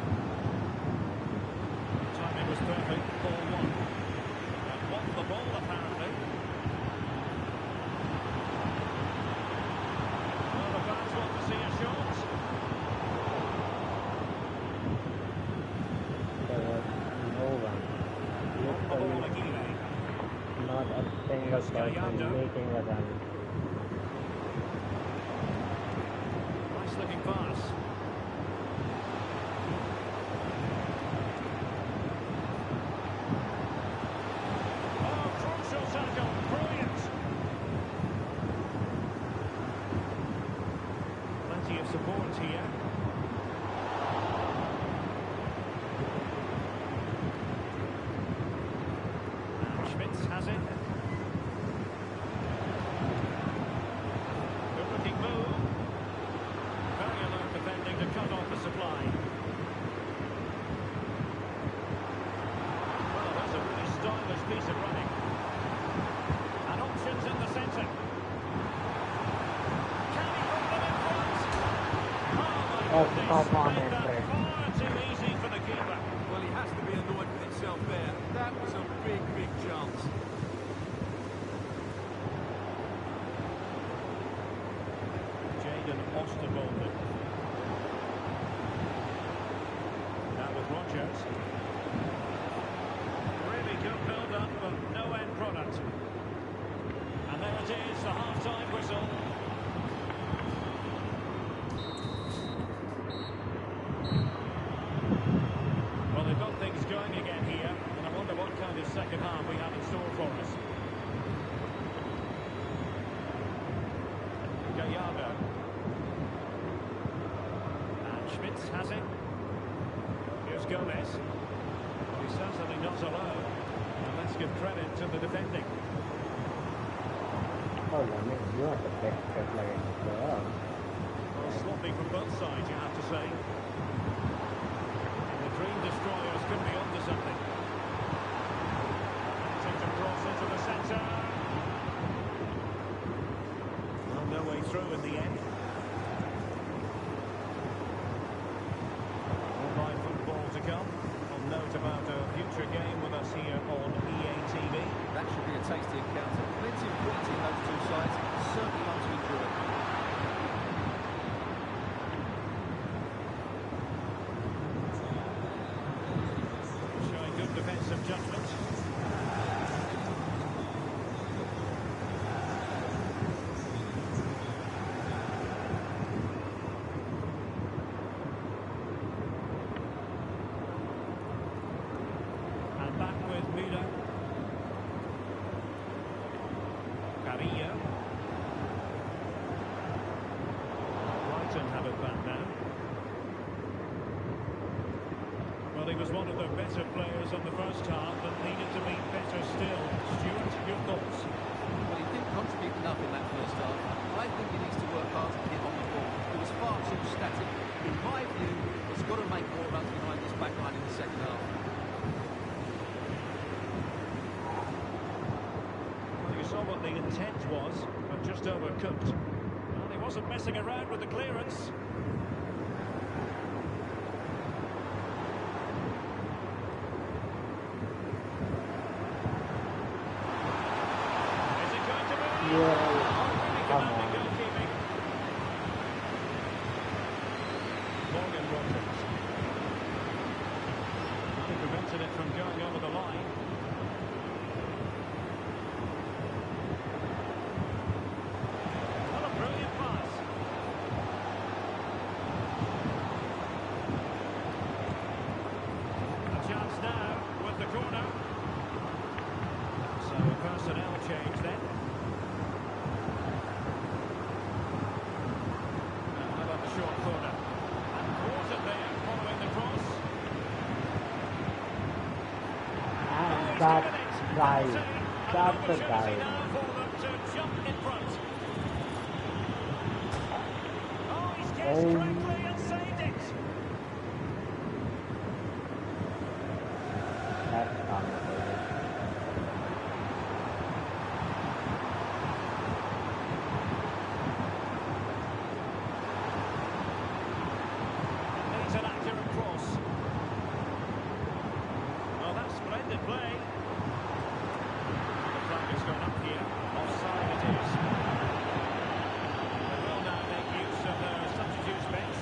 Speaker 5: Timing was perfect, ball one. And won the ball, apparently. Well, the fans want to see a shot.
Speaker 1: There was no one.
Speaker 5: On the ball,
Speaker 1: Literally
Speaker 5: Aguirre.
Speaker 1: not a single
Speaker 5: Here's
Speaker 1: person
Speaker 5: Gallardo.
Speaker 1: making a run.
Speaker 5: looking pass. Oh, crucial tackle. Brilliant. Plenty of support here. And Schmitz has it. Good looking move. Very alert defending to cut off the supply. Well, that's a really stylish piece of running. And options in the centre. Can he put them in front? Oh, my goodness.
Speaker 1: come on,
Speaker 5: Made that
Speaker 1: Fred.
Speaker 5: far too easy for the keeper.
Speaker 6: Well, he has to be annoyed with himself there. That was a big, big chance.
Speaker 5: Jayden Oosterwolde. Now with Rodgers. Really good build-up, but no end product. And there it is, the half-time whistle. Well, they've got things going again here, and I wonder what kind of second half we have in store for us. Gallardo. And Schmitz has it. Here's Gomez. Well, he's certainly not alone. And let's give credit to the defending.
Speaker 1: Oh, I mean, you are the best player in the world.
Speaker 5: Well, sloppy from both sides, you have to say. The Dream Destroyers could be onto something. Attempts to cross into the centre. Well, no way through in the end. More live football to come. On note about a future game with us here on EA TV.
Speaker 6: That should be a tasty encounter. Plenty of quality in those two sides. Certainly one to enjoy.
Speaker 5: Showing good defensive judgment. And back with Müller. Carrillo. Brighton have it back now. Well, he was one of the better players on the first half, but needed to be better still. Stuart, your thoughts?
Speaker 6: Well, he didn't contribute enough in that first half. I think he needs to work hard to get on the ball. It was far too static. In my view, he's got to make more runs behind this back line in the second half.
Speaker 5: Well, you saw what the intent was, but just overcooked. Well, he wasn't messing around with the clearance. Is it going to be?
Speaker 1: Yeah,
Speaker 5: Really
Speaker 1: come
Speaker 5: commanding
Speaker 1: on.
Speaker 5: goalkeeping. Morgan Rodgers. He prevented it from going over the line. What a brilliant pass. A chance now with the corner. So a personnel change then. How about the short corner? And Quarter there following the cross.
Speaker 1: And
Speaker 5: He's
Speaker 1: that
Speaker 5: given it.
Speaker 1: guy,
Speaker 5: An
Speaker 1: that's the
Speaker 5: opportunity
Speaker 1: guy.
Speaker 5: now for them to jump in front. Oh, he's guessed
Speaker 1: Oh.
Speaker 5: correctly and saved it.
Speaker 1: That's unbelievable.
Speaker 5: Needs an accurate cross. Well, that's splendid play. The flag has gone up here. Offside it is. They will now make use of their substitutes bench.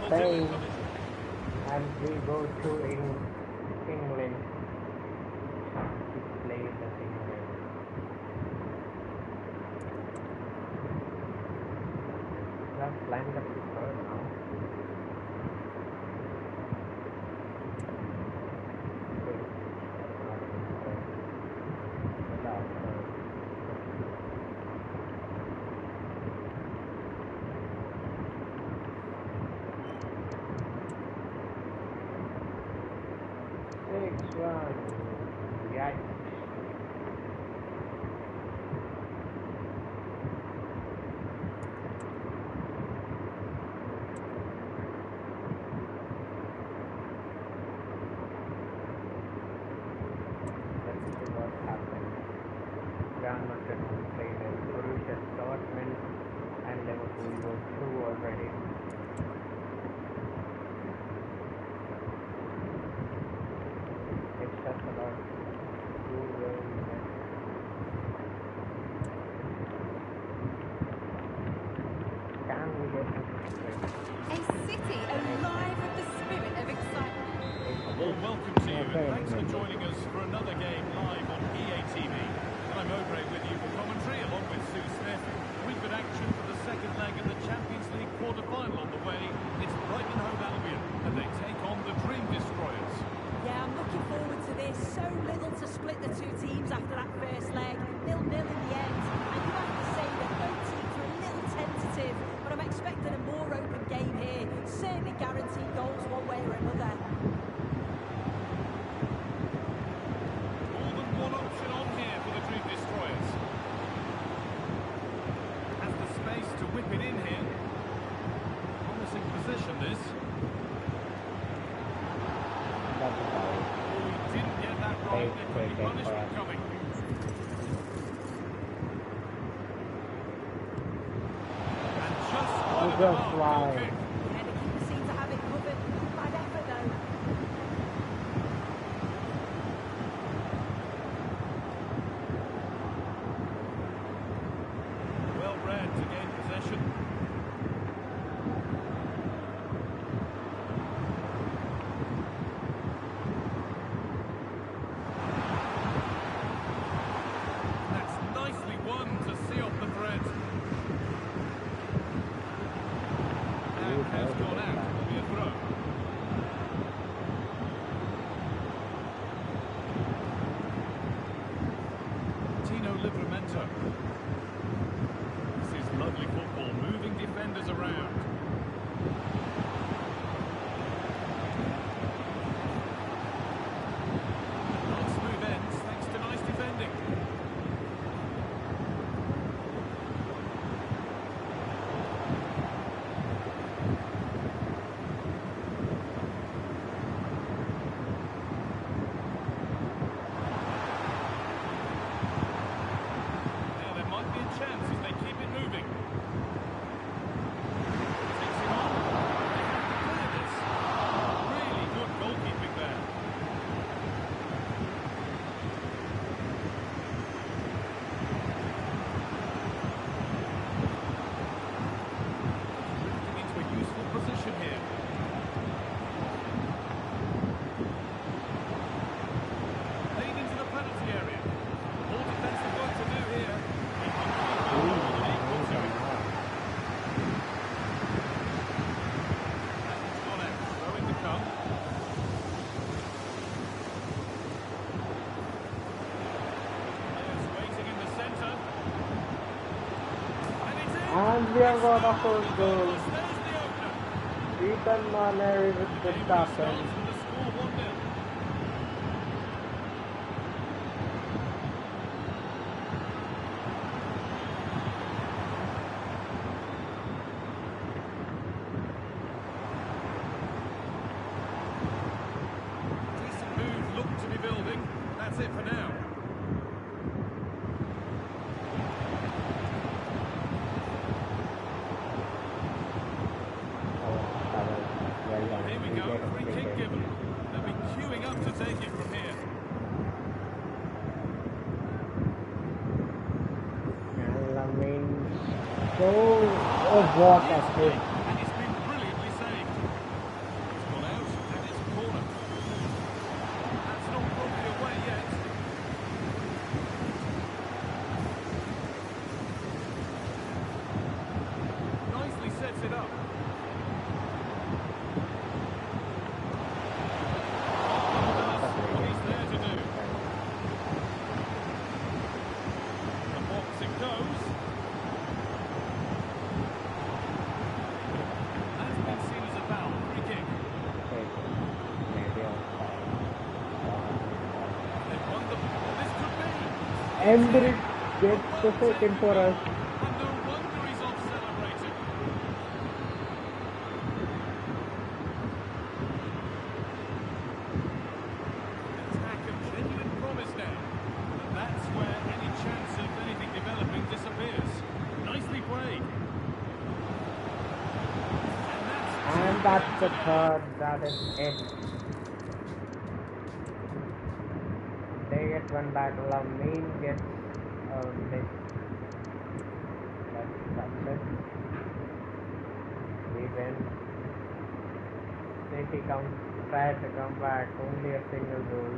Speaker 1: Spain, and we go to England to play the England. Let's land the prefer now. Six one, yikes. Let's see what happened. Grandmaster played as Borussia Dortmund and Liverpool go through already. It's just about 2 goals left. Can we get some straight?
Speaker 3: A city alive with the spirit of excitement.
Speaker 2: Warm welcome to you, and thanks for joining us for another game live on EA TV. I'm Obrey with you for commentary, along with Sue Smith. We've got action for the second leg of the Champions League quarter-final on the way. It's Brighton home Albion, and they take on the Dream Destroyers.
Speaker 3: Yeah, I'm looking forward to this. So little to split the two teams after that first leg. 0-0 in the end. And you have to say that both teams are a little tentative, but I'm expecting a more open game here. Certainly guaranteed goals one way or another.
Speaker 2: More than one option on here for the Dream Destroyers. Has the space to whip it in here. Promising position, this.
Speaker 1: That's about it.
Speaker 2: Oh, he didn't get that right. There could be punishment coming. And just wide of the
Speaker 1: just
Speaker 2: mark,
Speaker 1: wide.
Speaker 2: goal kick.
Speaker 3: Yeah, the keeper seemed to have it covered. Bad effort though.
Speaker 2: Well read to gain possession. That's nicely won to see off the thread. And has gone out. It'll be a throw. Tino Livramento. This is lovely football, moving defenders around. Nice smooth ends, thanks to nice defending. Now there might be a chance as they keep it moving. Takes it on. They have to clear this. Really good goalkeeping there. Drifting into a useful position here. Lead into the penalty area. More defensive work to do here. He can keep it equal to it. And it's gone out. Throw in to come. Players waiting in the centre. And it's in.
Speaker 1: And we have got a first goal.
Speaker 2: There's the opener.
Speaker 1: Ethan Maneri with the
Speaker 2: Game
Speaker 1: tackle.
Speaker 2: starts with the score 1-0. Decent move, look to be building. That's it for now.
Speaker 1: Well done.
Speaker 2: Here we
Speaker 1: We
Speaker 2: go,
Speaker 1: get a
Speaker 2: free
Speaker 1: free
Speaker 2: kick
Speaker 1: kick.
Speaker 2: given. They'll be queuing up to take it from here.
Speaker 1: And Lamine goal. Oh, what a hit.
Speaker 2: And it's been brilliantly saved.
Speaker 1: Endrick gets the second for us.
Speaker 2: And no wonder he's off celebrating. Attack of genuine promise now. And that's where any chance of anything developing disappears. Nicely played.
Speaker 1: And that's the third. That is it. They get one back. Lamine gets a miss. That's it. We win. City try to come back. Only a single goal.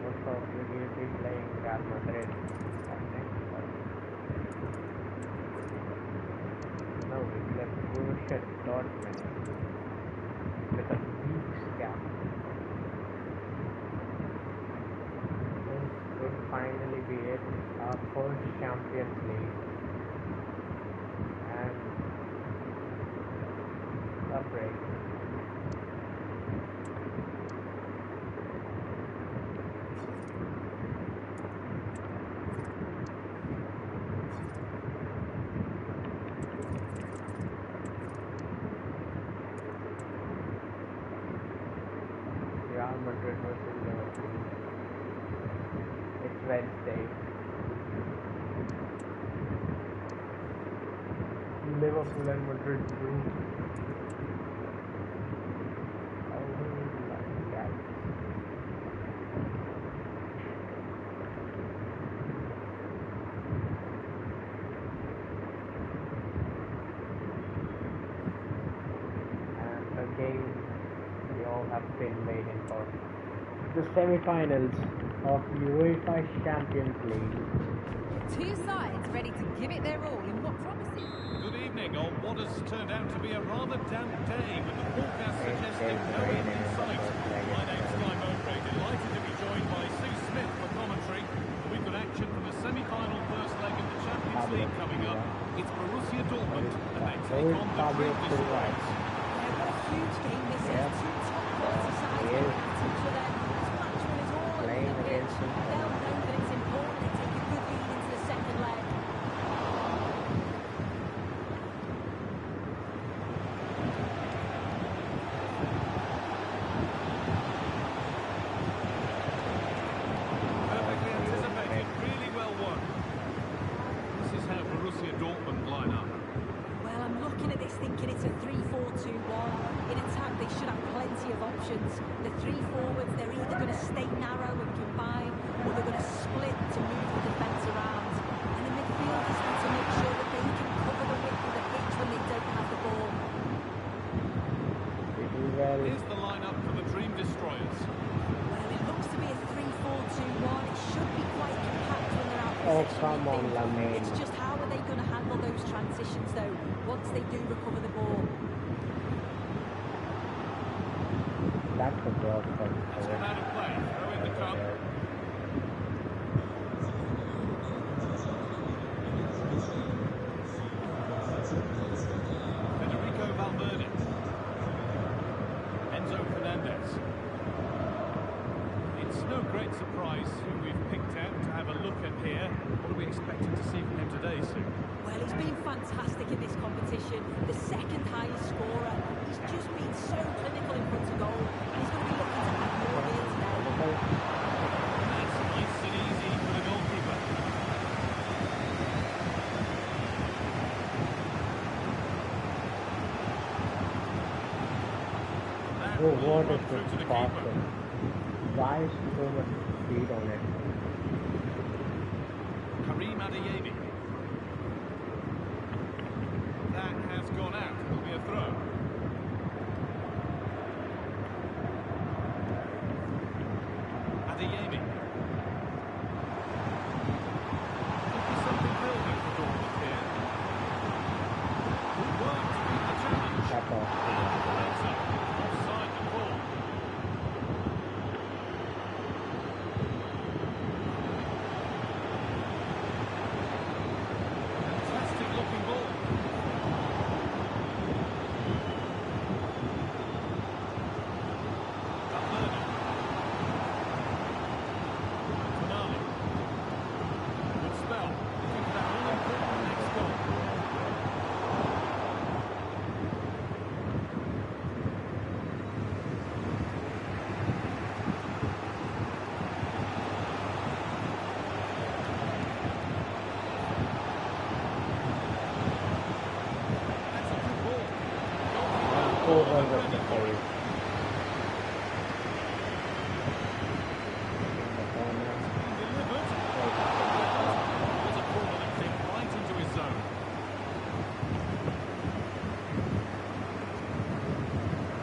Speaker 1: Most probably we'll be playing Real Madrid next time. No, we left Borussia Dortmund with a week's gap. This will finally be it, our first Champions League, and a break. Real Madrid versus Liverpool. It's Wednesday. Liverpool and Madrid drew. Oh my God. And again, we all have been waiting for the semi-finals of UEFA Champions League.
Speaker 3: Two sides ready to give it their all in what promises.
Speaker 2: Good evening on what has turned out to be a rather damp day with the forecast suggesting no end in sight. My name's Guy Mowbray, delighted to be joined by Sue Smith for commentary. We've got action from the semi-final first leg of the Champions League coming up. It's Borussia Dortmund and they take on the Dream Destroyers.
Speaker 3: Yeah, what a huge game this is. Two top quality sides
Speaker 1: Yes.
Speaker 3: going at each other. This match one is all over
Speaker 1: Playing
Speaker 3: the pitch.
Speaker 1: against them.
Speaker 3: They'll know that it's important to take a good lead into the second leg.
Speaker 2: Perfectly anticipated, really well won. This is how Borussia Dortmund line up.
Speaker 3: Well, I'm looking at this thinking it's a 3-4-2-1. In attack, they should have plenty of options. The three forwards, they're either going to stay narrow and combine, or they're going to split to move the defence around. And the midfielders need to make sure that they can cover the width of the pitch when they don't have the ball.
Speaker 1: We do well.
Speaker 2: Here's the lineup for the Dream Destroyers.
Speaker 3: Well, it looks to be a 3-4-2-1. It should be quite compact when they're out of
Speaker 1: Oh,
Speaker 3: possession.
Speaker 1: come on, Lamine.
Speaker 3: It's just how are they going to handle those transitions, though, once they do recover the ball.
Speaker 1: That's a block for
Speaker 2: That's come out of play. Throw in the cup. Federico Valverde. Enzo Fernandez. It's no great surprise who we've picked out to have a look at here. What are we expecting to see from him today, Sue?
Speaker 3: Well, he's been fantastic in this competition. The second highest scorer. He's just been so clinical in front of goal. And he's going to be looking to add more here today.
Speaker 2: That's nice and easy for the goalkeeper. That
Speaker 1: Oh,
Speaker 2: ball
Speaker 1: what
Speaker 2: run
Speaker 1: is
Speaker 2: through to the
Speaker 1: this
Speaker 2: keeper.
Speaker 1: passing? Why is so much speed on it?
Speaker 2: Karim Adeyemi. That has gone out. It'll be a throw. Adeyemi. Could be something building for Dortmund here. Good work to beat the challenge.
Speaker 1: That's off.
Speaker 2: That's up. Offside the ball. Fantastic looking ball.
Speaker 1: was a save. In the corner.
Speaker 2: Delivered.
Speaker 1: Right after the ball.
Speaker 2: Was a corner that came right into his zone.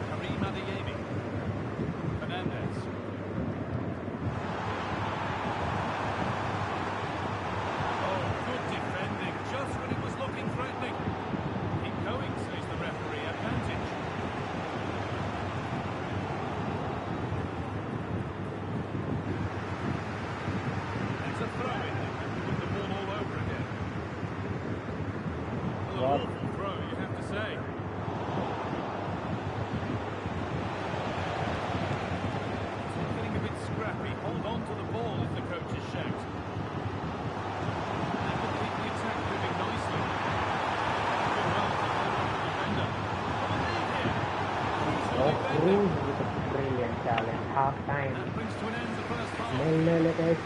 Speaker 2: Karim Adeyemi. Fernandez. Oh, good defending, just when it was looking threatening. Keep going, says the referee. Advantage. It's a throw-in. With the ball all over again. Well, an
Speaker 1: What?
Speaker 2: awful throw, you have to say. Getting a bit scrappy. Hold on to the ball, as the coaches shout. That will keep the attack moving nicely. Good well to hold on to the defender. On the lead here.
Speaker 1: Oh,
Speaker 2: Crucial defending.
Speaker 1: Cruz with a brilliant challenge. Half time.
Speaker 2: That brings to an end the first half.
Speaker 1: 0-0 it is.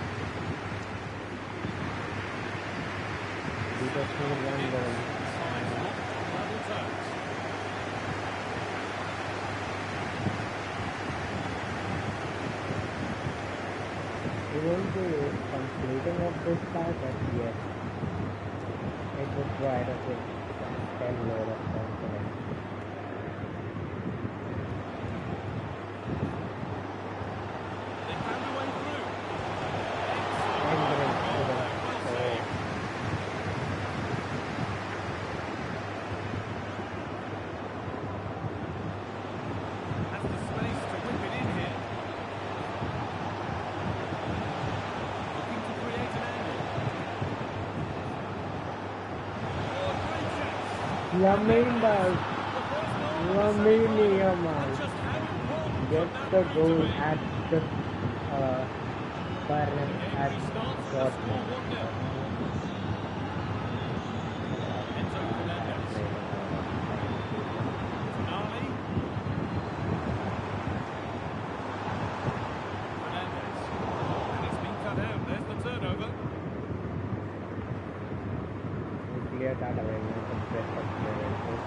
Speaker 1: Petersfield 1-0.
Speaker 2: Sides locked on level terms.
Speaker 1: We won't be completing of this part, but yes, it would provide us with some 10 load of confidence.
Speaker 2: They found a way through.
Speaker 1: Endrick
Speaker 2: Excellent
Speaker 1: with
Speaker 2: goal
Speaker 1: a
Speaker 2: there. Well
Speaker 1: save.
Speaker 2: saved. Has the space to whip it in here. Looking to create an angle. Oh, great chance.
Speaker 1: Lamine does.
Speaker 2: The first goal
Speaker 1: Lamine
Speaker 2: and
Speaker 1: Yamal
Speaker 2: just how important
Speaker 1: gets
Speaker 2: that
Speaker 1: the
Speaker 2: going to
Speaker 1: goal
Speaker 2: be.
Speaker 1: at the Bayern
Speaker 2: Game
Speaker 1: at
Speaker 2: restarts, the
Speaker 1: Dortmund.
Speaker 2: score 1-0. Enzo Fernandez. Tonali. Fernandez. And it's been cut out. There's the turnover.
Speaker 1: We cleared that away now from press of Juventus.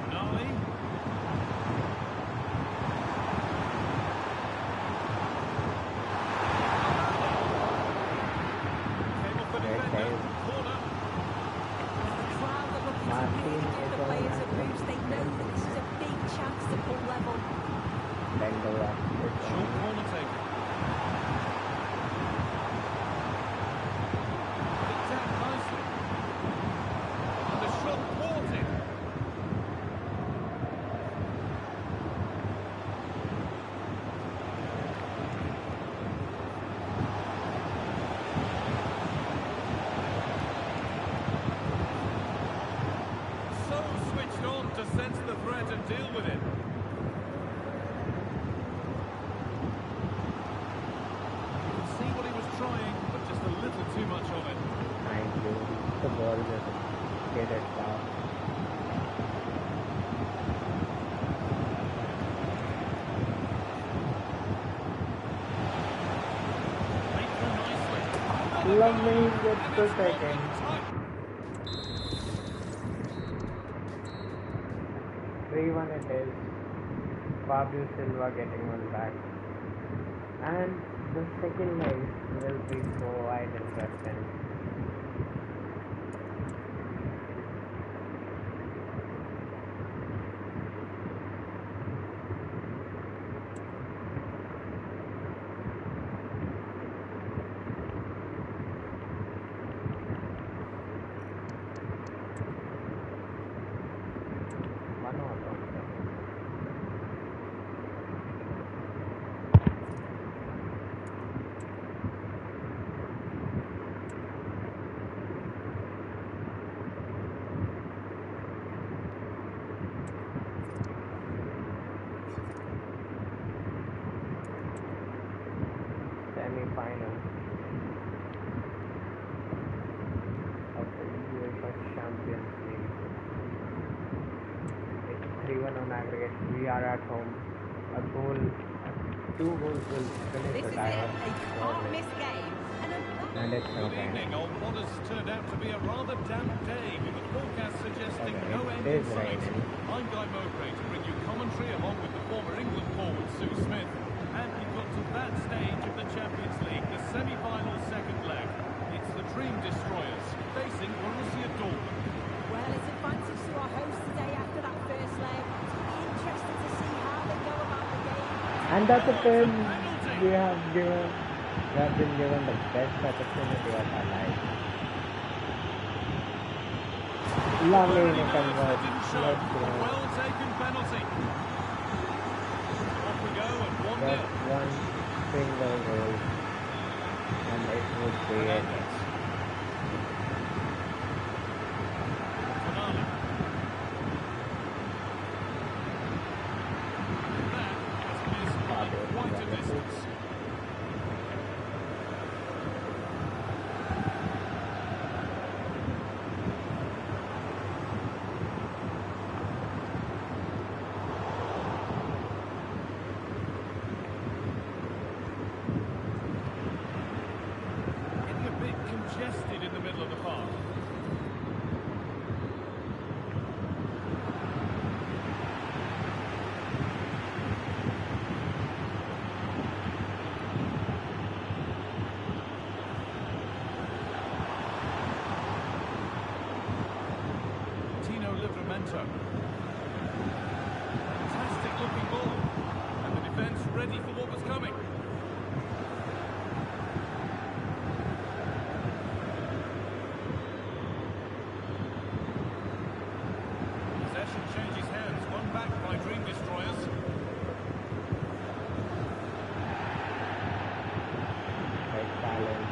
Speaker 2: Tonali. Came off the
Speaker 1: Great
Speaker 2: defender.
Speaker 1: save.
Speaker 2: Corner.
Speaker 3: The crowd are looking to
Speaker 1: Martin
Speaker 3: really give
Speaker 1: is
Speaker 3: the
Speaker 1: on
Speaker 3: players a
Speaker 1: that
Speaker 3: boost. They know that this is a big chance to pull level.
Speaker 1: Bendola.
Speaker 2: Short corner taken. Picked out nicely. And the shot thwarted. So switched on to sense the threat and deal with it. You can see what he was trying, but just a little too much of it.
Speaker 1: Thank you. The ball just hit it down.
Speaker 2: Played through nicely.
Speaker 1: Lamine gets
Speaker 2: And
Speaker 1: the
Speaker 2: it's one
Speaker 1: second.
Speaker 2: tight.
Speaker 1: 3-1 it is. Fabio Silva getting one back. And the second leg will be quite interesting. One more time. Semi-final of the UEFA Champions League. It's 3-1 on aggregate. We are at home. A goal, 2 goals will finish
Speaker 3: This
Speaker 1: the
Speaker 3: is it,
Speaker 1: tie.
Speaker 3: a can't miss game. And a
Speaker 1: And it's
Speaker 2: Good
Speaker 1: okay.
Speaker 2: evening on what has turned out to be a rather damp day, with the forecast suggesting
Speaker 1: Okay,
Speaker 2: no
Speaker 1: it
Speaker 2: end
Speaker 1: is
Speaker 2: in sight.
Speaker 1: raining.
Speaker 2: I'm Guy Mowbray to bring you commentary along with the former England forward Sue Smith. And we've got to that stage of the Champions League, the semi-final second leg. It's the Dream Destroyers facing Borussia Dortmund.
Speaker 3: Well, it's advantage to our hosts today after that first leg. It's going to be interesting to see how they go about the game.
Speaker 1: And that's a film
Speaker 2: Penalty.
Speaker 1: we have been given the best opportunity of our life. Lovely
Speaker 2: Already
Speaker 1: in a
Speaker 2: knows
Speaker 1: convert.
Speaker 2: they didn't show.
Speaker 1: Let's go.
Speaker 2: Well taken penalty. Off we go at 1-0.
Speaker 1: Just one single goal. And it would be it.
Speaker 2: Fernandes. Tonali. That has missed by quite a distance. Getting a bit congested in the middle of the park. Tino Livramento. Fantastic looking ball. And the defence ready for what was coming. Possession changes hands. One back by Dream Destroyers.
Speaker 1: Great balance.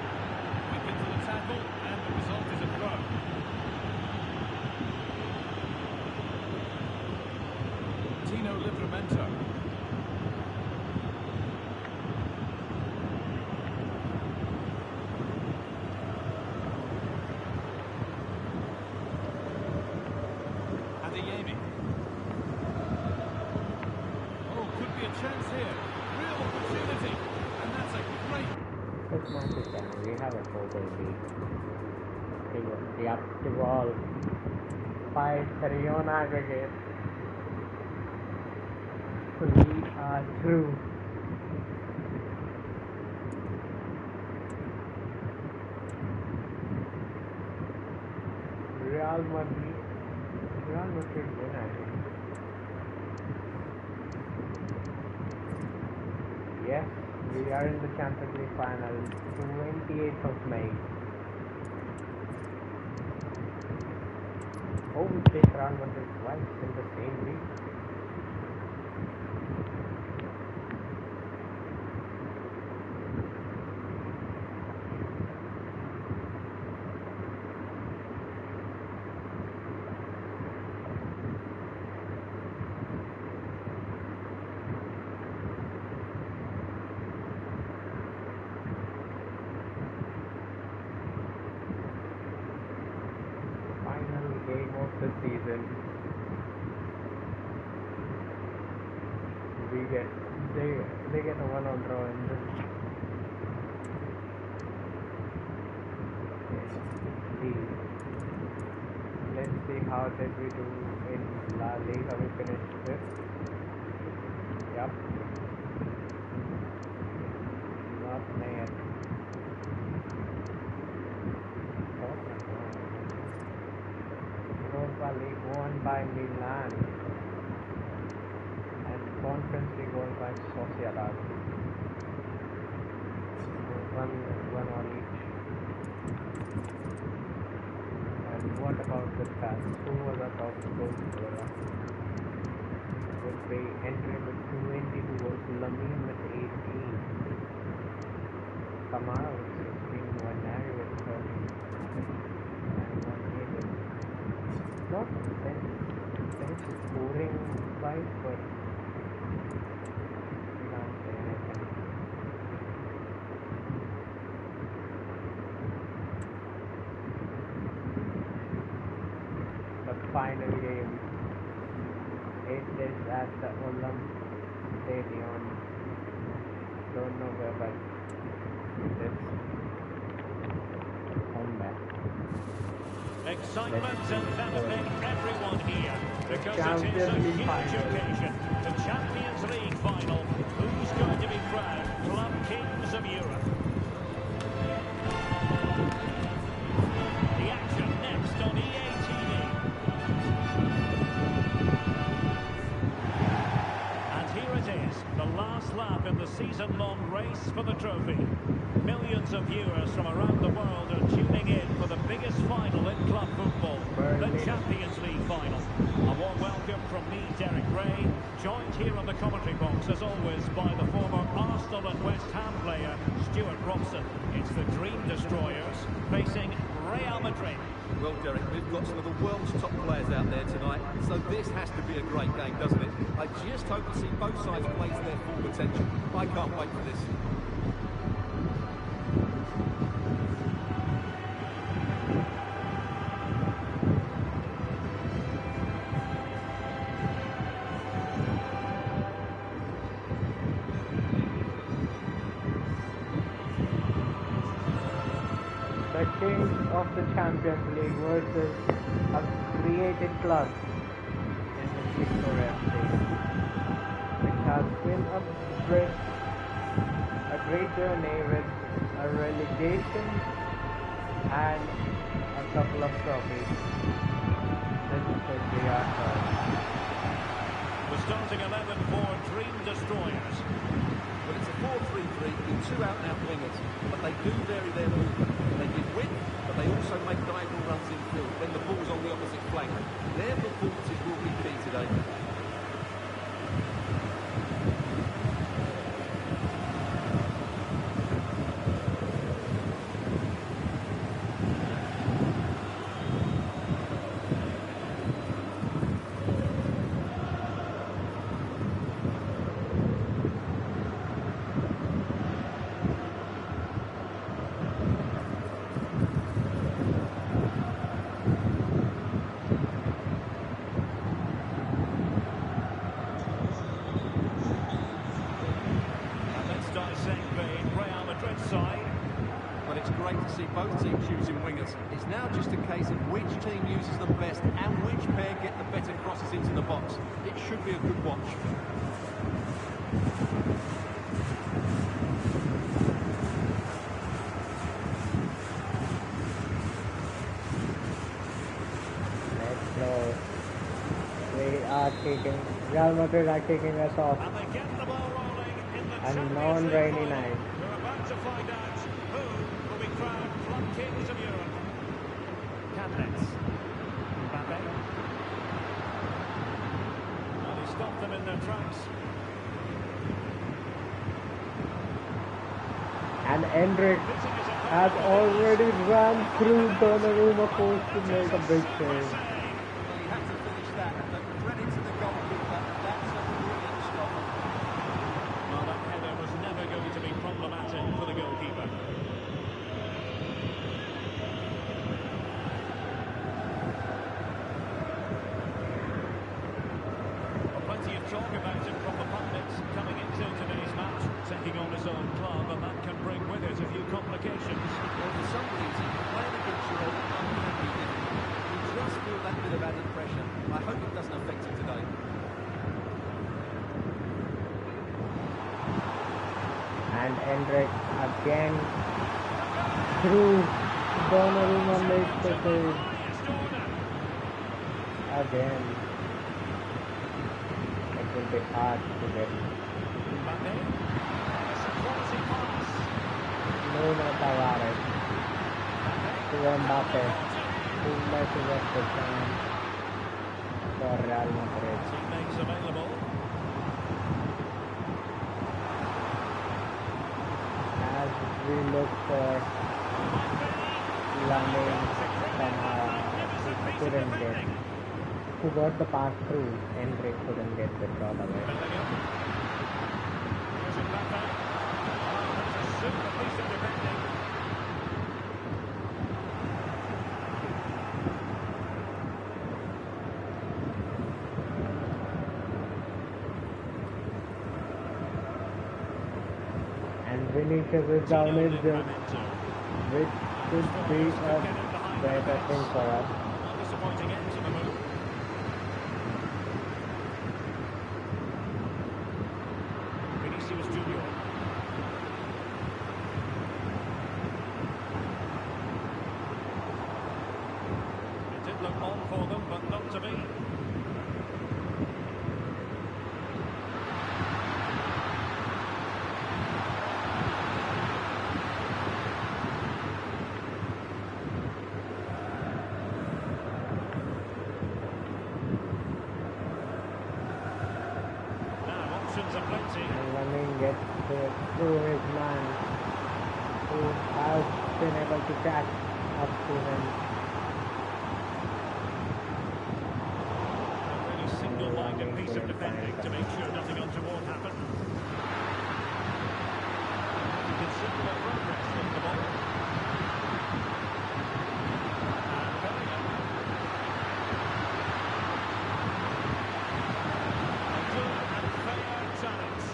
Speaker 2: Quick into the tackle, and the result is a throw. Tino Livramento. Adeyemi. Oh, could be a chance here. Real opportunity. And that's a great...
Speaker 1: This match is done. We have a total lead. The up the ball. 5-3 on aggregate. We are through. Real Madrid win, I think. Yes, we are in the Champions League final, 28th of May. Oh, we faced Real Madrid twice in the same week. Final game of the season. They get a 1-1 draw in this. Let's see how did we do in La Liga. We finished fifth. Yup. Not bad. Europa League won by Milan and Conference League won by Sociedad. One on each. And what about the stats? Who was our top goal scorer? Would be entering with 22 goals, Lamine with 18, Kamara with 16, Wanari with 13, and Wanari with not bench scoring wise, but we can't say anything. The final game, it is at the Olympic Stadium. Don't know where, but it is.
Speaker 5: excitement and benefit everyone here because it is a
Speaker 1: Champions League
Speaker 5: huge
Speaker 1: final.
Speaker 5: occasion. The Champions League final. Who's going to be crowned Club Kings of Europe? The action next on EA TV. And here it is, the last lap in the season-long race for the trophy. Millions of viewers from around the world are tuning in for the biggest final in club football, the Champions League final. A warm welcome from me, Derek Ray, joined here on the commentary box, as always, by the former Arsenal and West Ham player, Stuart Robson. It's the Dream Destroyers facing Real Madrid.
Speaker 6: Well, Derek, we've got some of the world's top players out there tonight, so this has to be a great game, doesn't it? I just hope to see both sides play to their full potential. I can't wait for this.
Speaker 1: The Kings of the Champions League versus a created club in the Victoria FC. It has been a great journey with a relegation and a couple of trophies. This is the answer.
Speaker 5: The starting 11 for Dream Destroyers.
Speaker 6: Well, it's a 4-3-3 with two out-and-out wingers, but they do vary their movement. They give width, but they also make diagonal runs in field when the ball's on the opposite flank. Their performances will be key today. But it's great to see both teams using wingers. It's now just a case of which team uses them best and which pair get the better crosses into the box. It should be a good watch.
Speaker 1: Let's go. Real Madrid are kicking us off.
Speaker 5: And they get the ball rolling in the
Speaker 1: A
Speaker 5: Champions
Speaker 1: non-rainy
Speaker 5: League
Speaker 1: night.
Speaker 5: final. We're about to find out who will be crowned Club Kings of Europe. Candidates. Mbappe. Well, he stopped them in their tracks.
Speaker 1: And Endrick has already run through Donnarumma post to make a big save.
Speaker 6: Well, he had to finish that, but credit to the goalkeeper. That's a brilliant stop.
Speaker 5: Well, that header was never going to be problematic for the goalkeeper. Well, plenty of talk about him from the pundits coming into today's match, taking on his own club, and that can bring with it a few complications.
Speaker 6: Well, for some reason, playing against your old club can be difficult. You just feel that bit of added pressure. I hope it doesn't affect him today.
Speaker 1: And Endrick again through Donnarumma makes the save. Again. It will be hard to get.
Speaker 5: Mbappe. That's a quality pass.
Speaker 1: Nuno Tavares to Mbappe, who messes up the chance for Real Madrid.
Speaker 5: Teammates available.
Speaker 1: As we look for Lamine Camara, who couldn't get, who got the pass through, Endrick couldn't get the shot away.
Speaker 5: Bellingham. Here's Mbappe. Oh, that's a super piece of defending.
Speaker 1: And Vinicius is down in
Speaker 5: Coutinho
Speaker 1: zone,
Speaker 5: ran into.
Speaker 1: which could be a better thing for us.
Speaker 5: disappointing end to the move. Vinicius Junior. It did look on for them, but not to be. Options are plenty.
Speaker 1: And Lamine gets through his man, who has been able to catch up to him.
Speaker 5: A really single-minded piece of defending to make sure nothing untoward happened. Considerable progress from the ball. And Bellingham. A good and fair challenge.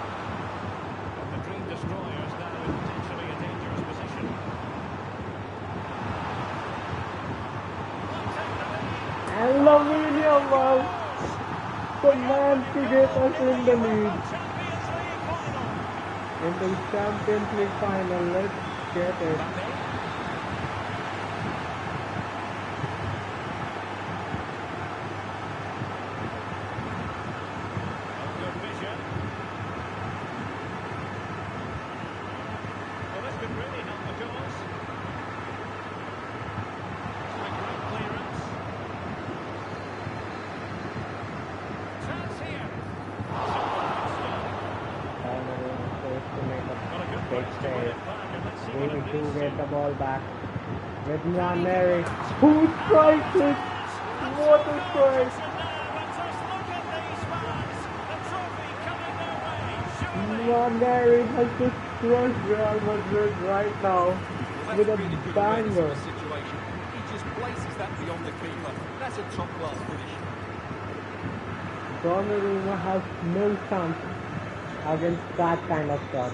Speaker 5: And the Dream Destroyers now in potentially a dangerous position.
Speaker 1: And Lamine Yamal, the man to get us in the lead. In the Champions League final, let's get it.
Speaker 5: Good vision. Well, this could really help the cause. A great clearance. Chance here.
Speaker 1: Finally, forced to make
Speaker 5: Got a
Speaker 1: a
Speaker 5: good
Speaker 1: big
Speaker 5: place to win
Speaker 1: save.
Speaker 5: it back, and let's see
Speaker 1: We
Speaker 5: what it
Speaker 1: need to
Speaker 5: leads
Speaker 1: get
Speaker 5: to.
Speaker 1: the ball back with Nwaneri, who strikes it. What a strike! Nwaneri has just crushed Real Madrid right now
Speaker 6: Well,
Speaker 1: with
Speaker 6: that's
Speaker 1: a
Speaker 6: really good awareness
Speaker 1: banger.
Speaker 6: of the situation. He just places that beyond the keeper. That's a top-class finish.
Speaker 1: Donnarumma has no chance against that kind of shot.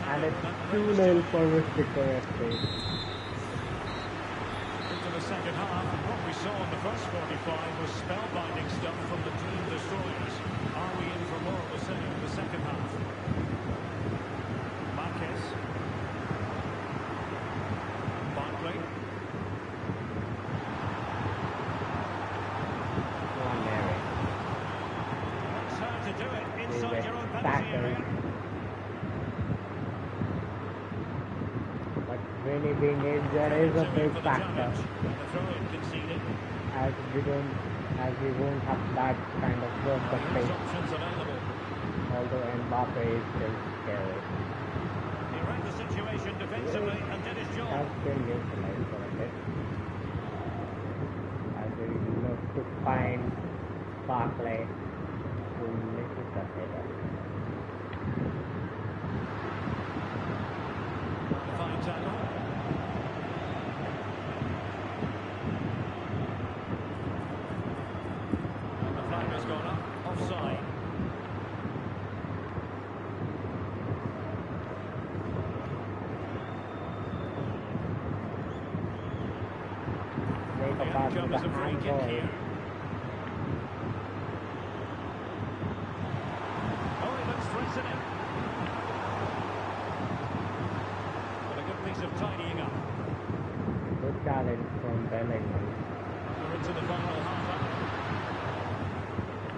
Speaker 1: And it's 2-0 for Victor FC.
Speaker 5: Into the second half, and what we saw in the first 45 was spellbinding stuff from the Dream Destroyers. Are we in for more of the same in the second half? Marquez. Barkley.
Speaker 1: Nwaneri.
Speaker 5: It's hard to do it
Speaker 1: They
Speaker 5: inside
Speaker 1: get
Speaker 5: your own penalty
Speaker 1: tackled.
Speaker 5: area.
Speaker 1: But Vinny being injured is a big
Speaker 5: For the
Speaker 1: factor,
Speaker 5: challenge. The throw-in conceded.
Speaker 1: as we won't have that kind of burst of
Speaker 5: There's
Speaker 1: pace.
Speaker 5: options available.
Speaker 1: Although Mbappe is still scary.
Speaker 5: He read the situation defensively and did his job.
Speaker 1: Has been neutralized for a bit. As we look to find Barkley, who misses the header.
Speaker 5: The fine tackle. And the flag has gone up. Offside.
Speaker 1: Make a
Speaker 5: The
Speaker 1: pass to
Speaker 5: outcome
Speaker 1: the
Speaker 5: is a free kick
Speaker 1: handball.
Speaker 5: here. Oh, he looks threatening. But a good piece of tidying up.
Speaker 1: Good challenge from Bellingham.
Speaker 5: We're into the final half hour.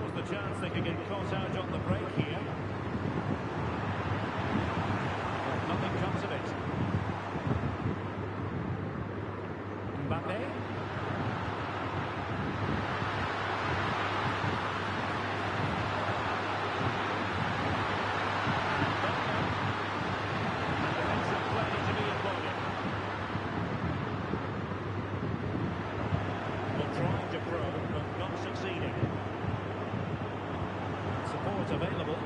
Speaker 5: Was the chance they could get caught out on the break here? But nothing comes of it. Mbappe. And defensive play to be applauded. Well, trying to probe, but not succeeding. Support available.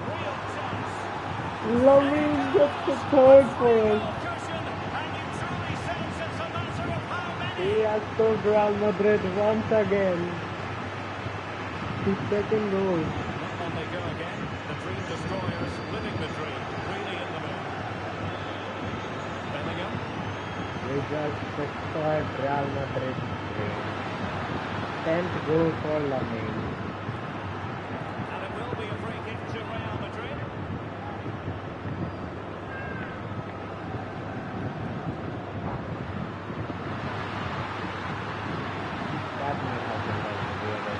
Speaker 5: Real chance.
Speaker 1: Lamine gets the third for us.
Speaker 5: Cushion, and you truly sense it's a matter of how many.
Speaker 1: He has scored Real Madrid once again. His second goal.
Speaker 5: Not on they go again. The Dream Destroyers living the dream. Really in the mood. Bellingham.
Speaker 1: We just destroyed Real Madrid. 10th goal for Lamine.
Speaker 5: And it will be a free kick to Real Madrid.
Speaker 1: That might have been the other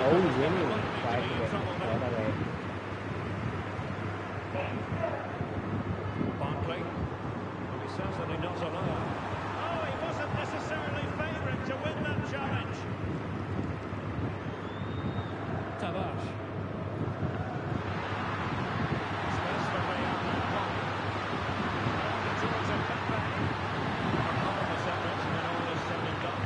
Speaker 1: Oh, winning. Try to get the other way.
Speaker 5: Barkley. Well, he's certainly not alone. Oh, he wasn't necessarily favourite to win that challenge. Tavares. Space for Real Madrid. Towards Mbappe. Enormous effort when all is said and done.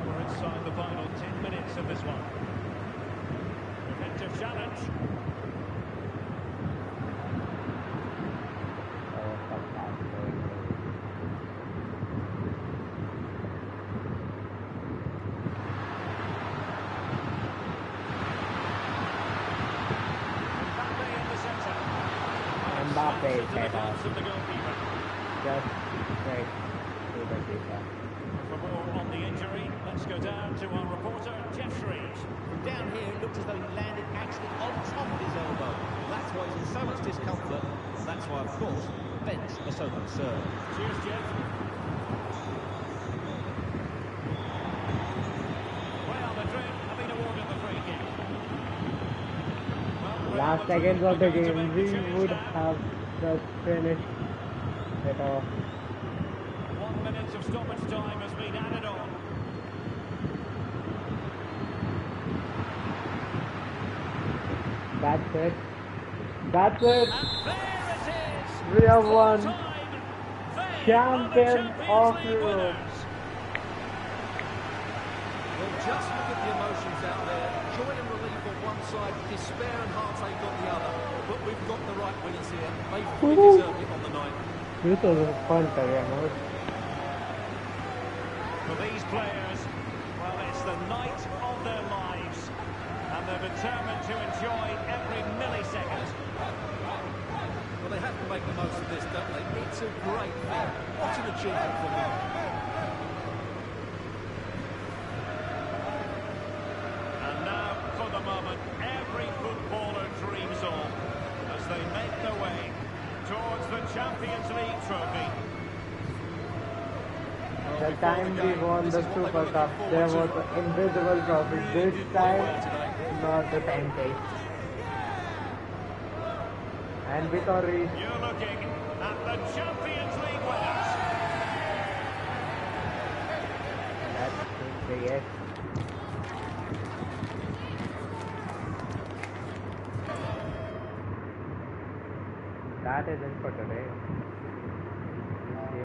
Speaker 5: We're inside the final 10 minutes of this one. Effective challenge. Mbappe in the centre.
Speaker 1: Mbappe
Speaker 5: To the
Speaker 1: header.
Speaker 5: glance of the goalkeeper.
Speaker 1: Just straight to the keeper.
Speaker 5: For more on the injury, let's go down to our reporter, Jeff Shreves.
Speaker 4: From down here, it looked as though he landed actually on top of his elbow. That's why he's in so much discomfort. And that's why, of course, vents are so concerned.
Speaker 5: Cheers, Jeff. Real Madrid have been awarded the free kick. Well, Real
Speaker 1: Last
Speaker 5: Madrid
Speaker 1: seconds
Speaker 5: are
Speaker 1: of the
Speaker 5: going to
Speaker 1: game,
Speaker 5: make
Speaker 1: we
Speaker 5: the change
Speaker 1: would
Speaker 5: now.
Speaker 1: have just finished it off.
Speaker 5: 1 minute of stoppage time has been added on.
Speaker 1: That's it. That's it.
Speaker 5: And there it is!
Speaker 1: We have won.
Speaker 5: Full time. They
Speaker 1: Champion
Speaker 5: are the
Speaker 1: of
Speaker 5: Champions League
Speaker 1: Europe.
Speaker 5: winners.
Speaker 6: Well, just look at the emotions out there. Joy and relief on one side, despair and heartache on the other. But we've got the right winners here. They fully deserved it on the night.
Speaker 1: This was a fun career mode.
Speaker 5: For these players, well, it's the night of their lives, and they're determined to enjoy every millisecond.
Speaker 6: Well, they have to make the most of this, don't they? It's a great thing. What an achievement for them.
Speaker 5: And now, for the moment, every footballer dreams on as they make their way towards the Champions League trophy.
Speaker 1: The time we won the Super Cup, there was an invisible trophy. This time, not the same case. And victory.
Speaker 5: You're looking at the Champions League winners.
Speaker 1: That's the yes. That is it for today.